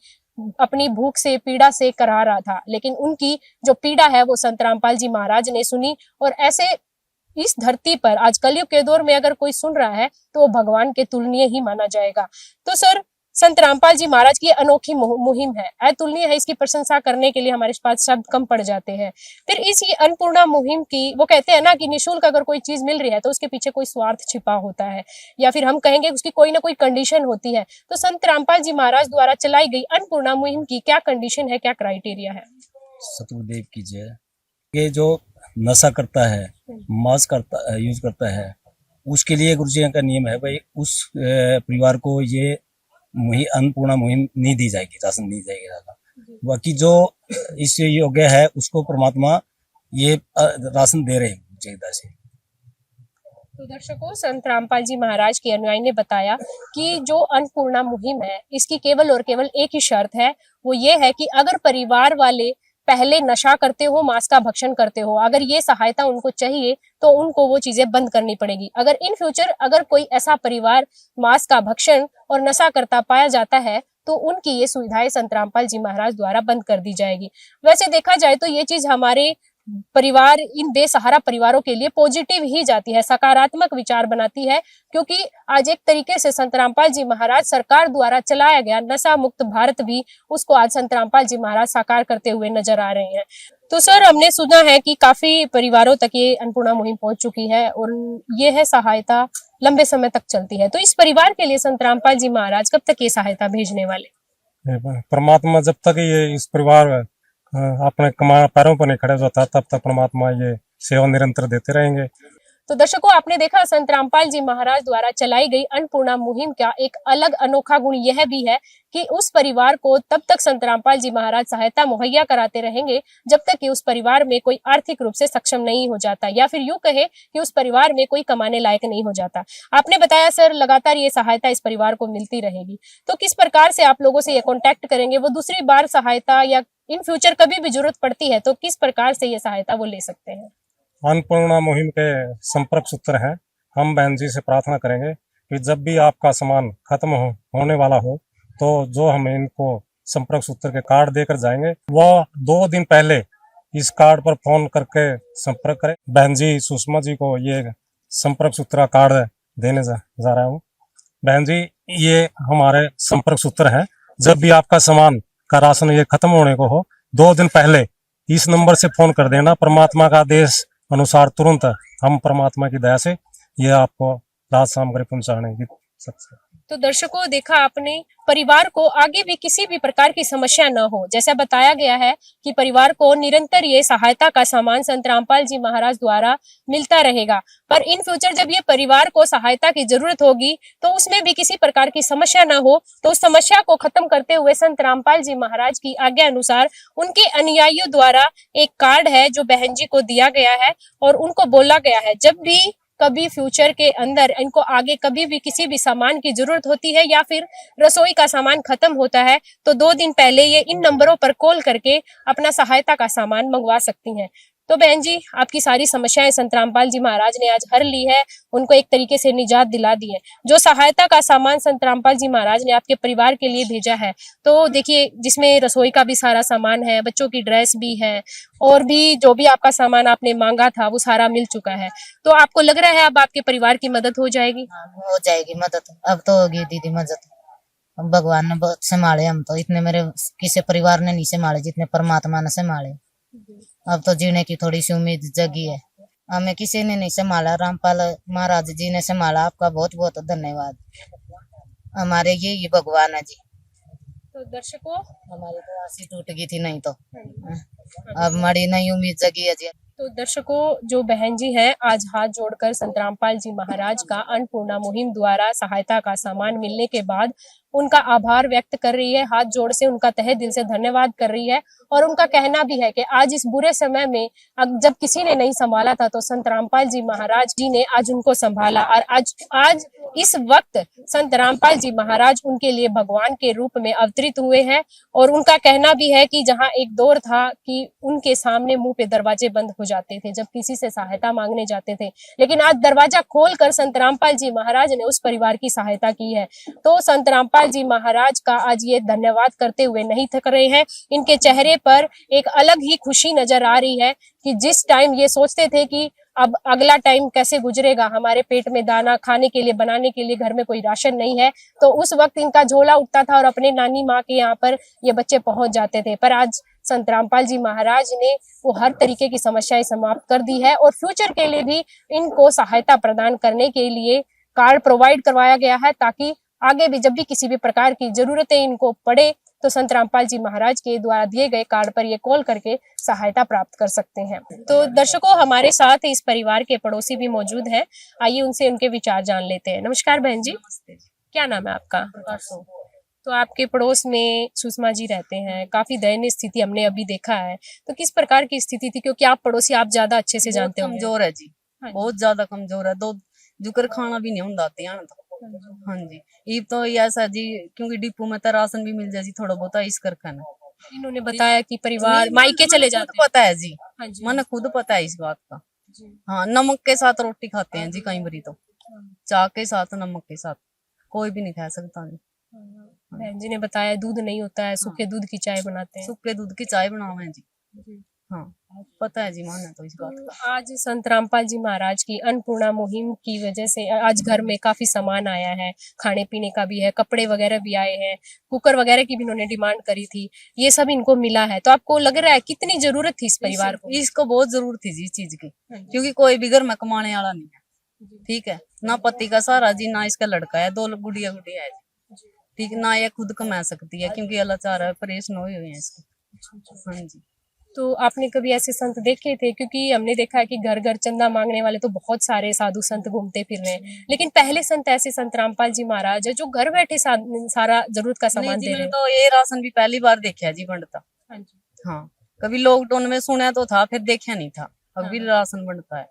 अपनी भूख से, पीड़ा से करा रहा था, लेकिन उनकी जो पीड़ा है वो संत रामपाल जी महाराज ने सुनी। और ऐसे इस धरती पर आज कलयुग के दौर में अगर कोई सुन रहा है तो वो भगवान के तुलनीय ही माना जाएगा। तो सर, संत रामपाल जी महाराज की अनोखी मुहिम है, अतुलनीय है, इसकी प्रशंसा करने के लिए हमारे पास शब्द कम पड़ जाते हैं। फिर इसी अन्नपूर्णा मुहिम की, वो कहते हैं ना कि निःशुल्क अगर कोई चीज मिल रही है तो उसके पीछे कोई स्वार्थ छिपा होता है, या फिर हम कहेंगे उसकी कोई ना कोई कंडीशन होती है। तो संत रामपाल जी महाराज द्वारा चलाई गई अन्नपूर्णा मुहिम की क्या कंडीशन है, क्या क्राइटेरिया है? सतगुरुदेव की जय। ये जो नशा करता है, मांस यूज करता है, उसके लिए गुरु जी का नियम है भाई, उस परिवार को ये अन्नपूर्णा मुहिम नहीं दी जाएगी, राशन नहीं जाएगा। बाकी जो इससे योग्य है उसको परमात्मा ये राशन दे रहे हैं जगदा से। तो दर्शकों, संत रामपाल जी महाराज के अनुयायी ने बताया कि जो अन्नपूर्णा मुहिम है, इसकी केवल और केवल एक ही शर्त है, वो ये है कि अगर परिवार वाले पहले नशा करते हो, मांस का भक्षण करते हो, अगर ये सहायता उनको चाहिए तो उनको वो चीजें बंद करनी पड़ेगी। अगर इन फ्यूचर अगर कोई ऐसा परिवार मांस का भक्षण और नशा करता पाया जाता है तो उनकी ये सुविधाएं संत रामपाल जी महाराज द्वारा बंद कर दी जाएगी। वैसे देखा जाए तो ये चीज हमारे परिवार, इन बेसहारा परिवारों के लिए पॉजिटिव ही जाती है, सकारात्मक विचार बनाती है, क्योंकि आज एक तरीके से संत रामपाल जी महाराज सरकार द्वारा चलाया गया नशा मुक्त भारत भी, उसको आज संत रामपाल जी महाराज साकार करते हुए नजर आ रहे हैं। तो सर, हमने सुना है कि काफी परिवारों तक ये अन्नपूर्णा मुहिम पहुंच चुकी है और ये है सहायता लंबे समय तक चलती है। तो इस परिवार के लिए संत रामपाल जी महाराज कब तक ये सहायता भेजने वाले? परमात्मा जब तक ये इस परिवार अपने पैरों पर नहीं खड़े होता, तब तक परमात्मा ये सेवा निरंतर देते रहेंगे। तो दर्शकों, आपने देखा संत रामपाल जी महाराज द्वारा चलाई गई अन्नपूर्णा मुहिम का एक अलग अनोखा गुण यह भी है कि उस परिवार को तब तक संत रामपाल जी महाराज सहायता मुहैया कराते रहेंगे जब तक कि उस परिवार में कोई आर्थिक रूप से सक्षम नहीं हो जाता, या फिर यूं कहे कि उस परिवार में कोई कमाने लायक नहीं हो जाता। आपने बताया सर, लगातार ये सहायता इस परिवार को मिलती रहेगी, तो किस प्रकार से आप लोगों से ये कॉन्टेक्ट करेंगे? वो दूसरी बार सहायता या इन फ्यूचर कभी भी जरूरत पड़ती है तो किस प्रकार से ये सहायता वो ले सकते हैं? अन्नपूर्णा मुहिम के संपर्क सूत्र हैं। हम बहन जी से प्रार्थना करेंगे कि जब भी आपका सामान खत्म होने वाला हो तो जो हम इनको संपर्क सूत्र के कार्ड देकर जाएंगे, वो 2 दिन पहले इस कार्ड पर फोन करके संपर्क करें। बहन जी सुषमा जी को ये संपर्क सूत्र कार्ड देने जा रहा हूँ। बहन जी, ये हमारे संपर्क सूत्र है। जब भी आपका सामान का राशन ये खत्म होने को हो, 2 दिन पहले इस नंबर से फोन कर देना। परमात्मा का आदेश अनुसार तुरंत हम परमात्मा की दया से ये आपको राहत सामग्री पहुंचाने की सकते हैं। तो दर्शकों, देखा आपने, परिवार को आगे भी किसी भी प्रकार की समस्या न हो, जैसा बताया गया है कि परिवार को निरंतर ये सहायता का सामान संत रामपाल जी महाराज द्वारा मिलता रहेगा। पर इन फ्यूचर जब ये परिवार को सहायता की जरूरत होगी तो उसमें भी किसी प्रकार की समस्या न हो, तो उस समस्या को खत्म करते हुए संत रामपाल जी महाराज की आज्ञा अनुसार उनके अनुयायियों द्वारा एक कार्ड है जो बहन जी को दिया गया है और उनको बोला गया है जब भी कभी फ्यूचर के अंदर इनको आगे कभी भी किसी भी सामान की जरूरत होती है या फिर रसोई का सामान खत्म होता है तो 2 दिन पहले ये इन नंबरों पर कॉल करके अपना सहायता का सामान मंगवा सकती हैं। तो बहन जी, आपकी सारी समस्याएं संत रामपाल जी महाराज ने आज हर ली है, उनको एक तरीके से निजात दिला दी है। जो सहायता का सामान संत रामपाल जी महाराज ने आपके परिवार के लिए भेजा है, तो देखिए जिसमें रसोई का भी सारा सामान है, बच्चों की ड्रेस भी है और भी जो भी आपका सामान आपने मांगा था वो सारा मिल चुका है। तो आपको लग रहा है अब आपके परिवार की मदद हो जाएगी? हो जाएगी मदद, अब तो होगी दीदी मदद। भगवान ने बहुत संभाले, हम तो इतने मेरे किसी परिवार ने नहीं संभाले जितने परमात्मा ने संभाले। अब तो जीने की थोड़ी सी उम्मीद जगी है, हमें किसी ने नहीं संभाला, रामपाल महाराज जी ने संभाला। आपका बहुत बहुत धन्यवाद, हमारे ये भगवान है जी। तो दर्शकों, हमारी तो आस ही टूट गई थी, नहीं तो अब हमारी नई उम्मीद जगी है जी। तो दर्शकों, जो बहन जी हैं आज हाथ जोड़कर संत रामपाल जी महाराज का अन्नपूर्णा मुहिम द्वारा सहायता का सामान मिलने के बाद उनका आभार व्यक्त कर रही है, हाथ जोड़ से उनका तहे दिल से धन्यवाद कर रही है और उनका कहना भी है कि आज इस बुरे समय में जब किसी ने नहीं संभाला था तो संत रामपाल जी महाराज जी ने आज उनको संभाला और आज इस वक्त संत रामपाल जी महाराज उनके लिए भगवान के रूप में अवतरित हुए हैं। और उनका कहना भी है कि जहां एक दौर था कि उनके सामने मुंह पे दरवाजे बंद हो जाते थे जब किसी से सहायता मांगने जाते थे, लेकिन आज दरवाजा खोलकर संत रामपाल जी महाराज ने उस परिवार की सहायता की है। तो संत रामपाल जी महाराज का आज ये धन्यवाद करते हुए नहीं थक रहे हैं, इनके चेहरे पर एक अलग ही खुशी नजर आ रही है कि जिस टाइम ये सोचते थे कि अब अगला टाइम कैसे गुजरेगा, हमारे पेट में दाना खाने के लिए बनाने के लिए घर में कोई राशन नहीं है, तो उस वक्त इनका झोला उठता था और अपने नानी माँ के यहाँ पर ये बच्चे पहुंच जाते थे। पर आज संत रामपाल जी महाराज ने वो हर तरीके की समस्याएं समाप्त कर दी है और फ्यूचर के लिए भी इनको सहायता प्रदान करने के लिए कार्ड प्रोवाइड करवाया गया है ताकि आगे भी जब भी किसी भी प्रकार की जरूरतें इनको पड़े तो संत रामपाल जी महाराज के द्वारा दिए गए कार्ड पर ये कॉल करके सहायता प्राप्त कर सकते हैं। तो दर्शकों, हमारे साथ इस परिवार के पड़ोसी भी मौजूद हैं, आइए उनसे उनके विचार जान लेते हैं। नमस्कार बहन जी, क्या नाम है आपका? तो आपके पड़ोस में सुषमा जी रहते हैं, काफी दयनीय स्थिति हमने अभी देखा है, तो किस प्रकार की स्थिति थी? क्योंकि आप पड़ोसी, आप ज्यादा अच्छे से जानते हो। कमजोर है जी, बहुत ज्यादा कमजोर है, दो जुकर खाना भी नहीं होता ध्यान तो। हाँ जी, ये तो ऐसा जी, क्योंकि डिपो में तो राशन भी मिल जाए जी थोड़ा बहुत इस करके ना। इन्होंने बताया कि परिवार मायके चले जाते हैं। पता है जी, मैंने खुद पता है इस बात का। हाँ, नमक के साथ रोटी खाते हैं जी कई बारी, तो चाय के साथ नमक के साथ कोई भी नहीं खा सकता जी। बहन जी ने बताया दूध नहीं होता है, सूखे दूध की चाय बनाते हैं। सूखे दूध की चाय बनावे जी। हाँ, पता है जी माने तो इस बात का। आज संत रामपाल जी महाराज की अन्नपूर्णा मुहिम की वजह से आज घर में काफी सामान आया है, खाने पीने का भी है, कपड़े वगैरह भी आए हैं, कुकर वगैरह की भी इन्होंने डिमांड करी थी, ये सब इनको मिला है। तो आपको लग रहा है कितनी जरूरत थी इस परिवार को? इसको बहुत जरूरत थी जी इस चीज की, क्योंकि कोई भी घर में कमाने वाला नहीं है, ठीक है ना, पति का सहारा जी, ना इसका लड़का है, 2 गुड़िया है जी, ठीक, ना ये खुद कमा सकती है क्योंकि अल्लाह चाह रहा है, परेशान हुए हैं इसके। हाँ जी। तो आपने कभी ऐसे संत देखे थे? क्योंकि हमने देखा है कि घर घर चंदा मांगने वाले तो बहुत सारे साधु संत घूमते फिर रहे हैं, लेकिन पहले संत ऐसे संत रामपाल जी महाराज है जो घर बैठे सारा जरूरत का सामान दे रहे हैं। तो ये राशन भी पहली बार देखा जी बनता। हाँ, कभी लॉकडाउन में सुना तो था, फिर देखा नहीं था, अभी राशन बनता है।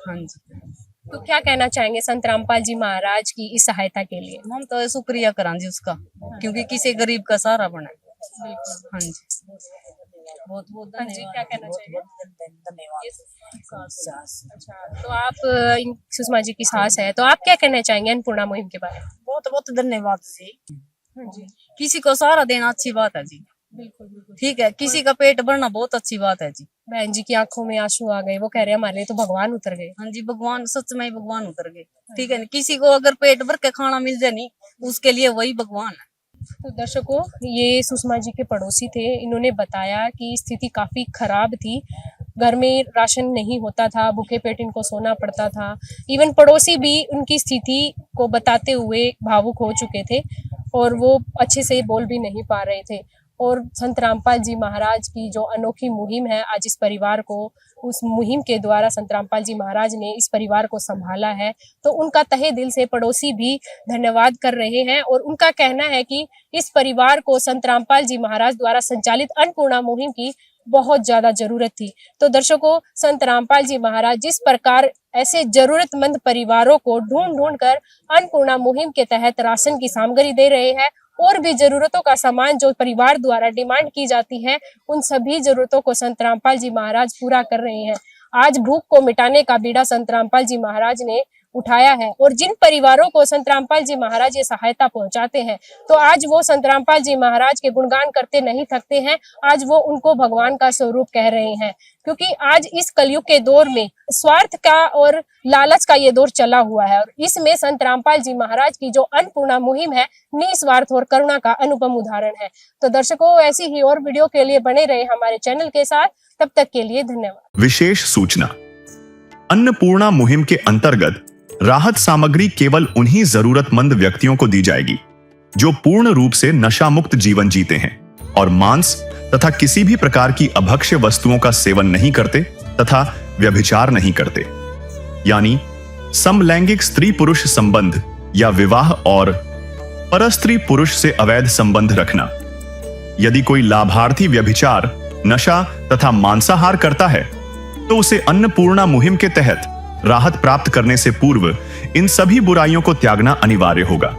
हाँ जी। तो क्या कहना चाहेंगे संत रामपाल जी महाराज की इस सहायता के लिए? हम तो शुक्रिया करा जी उसका, क्योंकि किसी गरीब का सहारा बना। हाँ जी, बहुत बहुत हाँ जी, क्या कहना चाहिए? धन्यवाद। अच्छा, तो आप सुषमा जी की सास है, तो आप क्या कहना चाहेंगे अन्नपूर्णा मुहिम के बारे में? बहुत बहुत धन्यवाद जी। किसी को सहारा देना अच्छी बात है जी, बिल्कुल ठीक है, किसी का पेट भरना बहुत अच्छी बात है जी। बहन जी की आंखों में आंसू आ गए, वो कह रहे हैं हमारे लिए तो भगवान उतर गए। हाँ जी, भगवान सच में भगवान उतर गए, ठीक है। किसी को अगर पेट भर के खाना मिल जाए नहीं, उसके लिए वही भगवान है। तो दर्शकों, ये सुषमा जी के पड़ोसी थे, इन्होंने बताया कि स्थिति काफी खराब थी, घर में राशन नहीं होता था, भूखे पेट इनको सोना पड़ता था। इवन पड़ोसी भी उनकी स्थिति को बताते हुए भावुक हो चुके थे और वो अच्छे से बोल भी नहीं पा रहे थे। और संत रामपाल जी महाराज की जो अनोखी मुहिम है, आज इस परिवार को, उस मुहिम के द्वारा संत रामपाल जी महाराज ने इस परिवार को संभाला है, तो उनका तहे दिल से पड़ोसी भी धन्यवाद कर रहे हैं। और उनका कहना है कि इस परिवार को संत रामपाल जी महाराज द्वारा संचालित अन्नपूर्णा मुहिम की बहुत ज्यादा जरूरत थी। तो दर्शकों, संत रामपाल जी महाराज जिस प्रकार ऐसे जरूरतमंद परिवारों को ढूंढ ढूंढ कर अन्नपूर्णा मुहिम के तहत राशन की सामग्री दे रहे हैं, और भी जरूरतों का सामान जो परिवार द्वारा डिमांड की जाती है, उन सभी जरूरतों को संत रामपाल जी महाराज पूरा कर रहे हैं। आज भूख को मिटाने का बीड़ा संत रामपाल जी महाराज ने उठाया है, और जिन परिवारों को संत रामपाल जी महाराज ये सहायता पहुंचाते हैं, तो आज वो संत रामपाल जी महाराज के गुणगान करते नहीं थकते हैं। आज वो उनको भगवान का स्वरूप कह रहे हैं, क्योंकि आज इस कलयुग के दौर में स्वार्थ का और लालच का ये दौर चला हुआ है, और इसमें संत रामपाल जी महाराज की जो अन्नपूर्णा मुहिम है, निस्वार्थ और करुणा का अनुपम उदाहरण है। तो दर्शकों, ऐसी ही और वीडियो के लिए बने रहे हमारे चैनल के साथ। तब तक के लिए धन्यवाद। विशेष सूचना, अन्नपूर्णा मुहिम के अंतर्गत राहत सामग्री केवल उन्हीं जरूरतमंद व्यक्तियों को दी जाएगी जो पूर्ण रूप से नशा मुक्त जीवन जीते हैं और मांस तथा किसी भी प्रकार की अभक्ष्य वस्तुओं का सेवन नहीं करते तथा व्यभिचार नहीं करते, यानी समलैंगिक स्त्री पुरुष संबंध या विवाह और परस्त्री पुरुष से अवैध संबंध रखना। यदि कोई लाभार्थी व्यभिचार, नशा तथा मांसाहार करता है, तो उसे अन्नपूर्णा मुहिम के तहत राहत प्राप्त करने से पूर्व इन सभी बुराइयों को त्यागना अनिवार्य होगा।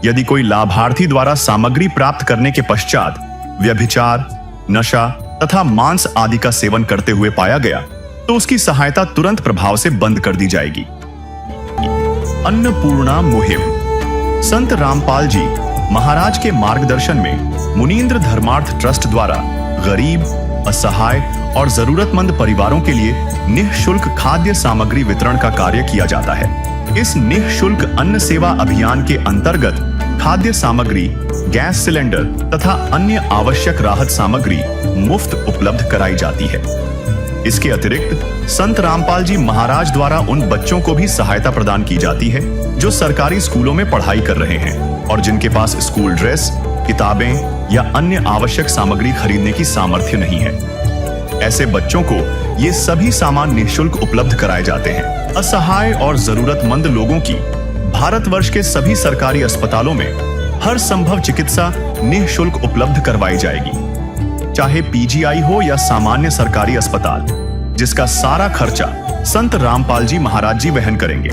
यदि कोई लाभार्थी द्वारा सामग्री प्राप्त करने के पश्चात व्यभिचार, नशा तथा मांस आदि का सेवन करते हुए पाया गया, तो उसकी सहायता तुरंत प्रभाव से बंद कर दी जाएगी। अन्नपूर्णा मुहिम संत रामपाल जी महाराज के मार्गदर्शन में मुनींद्र धर्मार्थ ट्रस्ट द्वारा गरीब, असहाय और जरूरतमंद परिवारों के लिए निःशुल्क खाद्य सामग्री वितरण का कार्य किया जाता है। इस निःशुल्क अन्न सेवा अभियान के अंतर्गत खाद्य सामग्री, गैस सिलेंडर तथा अन्य आवश्यक राहत सामग्री मुफ्त उपलब्ध कराई जाती है। इसके अतिरिक्त संत रामपाल जी महाराज द्वारा उन बच्चों को भी सहायता प्रदान की जाती है जो सरकारी स्कूलों में पढ़ाई कर रहे हैं और जिनके पास स्कूल ड्रेस, किताबें या अन्य आवश्यक सामग्री खरीदने की सामर्थ्य नहीं है। ऐसे बच्चों को ये सभी सामान निःशुल्क उपलब्ध कराए जाते हैं। असहाय और जरूरतमंद लोगों की भारतवर्ष के सभी सरकारी अस्पतालों में हर संभव चिकित्सा निःशुल्क उपलब्ध करवाई जाएगी, चाहे पीजीआई हो या सामान्य सरकारी अस्पताल, जिसका सारा खर्चा संत रामपाल जी महाराज जी वहन करेंगे।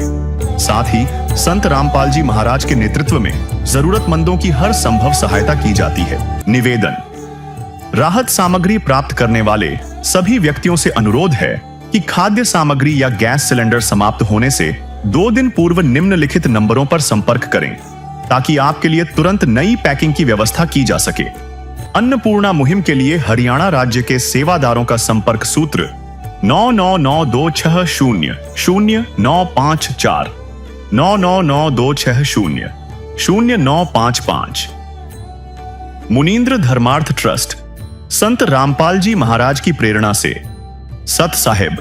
साथ ही संत रामपाल जी महाराज के नेतृत्व में जरूरतमंदों की हर संभव सहायता की जाती है। निवेदन, राहत सामग्री प्राप्त करने वाले सभी व्यक्तियों से अनुरोध है कि खाद्य सामग्री या गैस सिलेंडर समाप्त होने से 2 दिन पूर्व निम्नलिखित नंबरों पर संपर्क करें, ताकि आपके लिए तुरंत नई पैकिंग की व्यवस्था की जा सके। अन्नपूर्णा मुहिम के लिए हरियाणा राज्य के सेवादारों का संपर्क सूत्र 9992600954 9992600955। मुनींद्र धर्मार्थ ट्रस्ट संत रामपाल जी महाराज की प्रेरणा से सत साहिब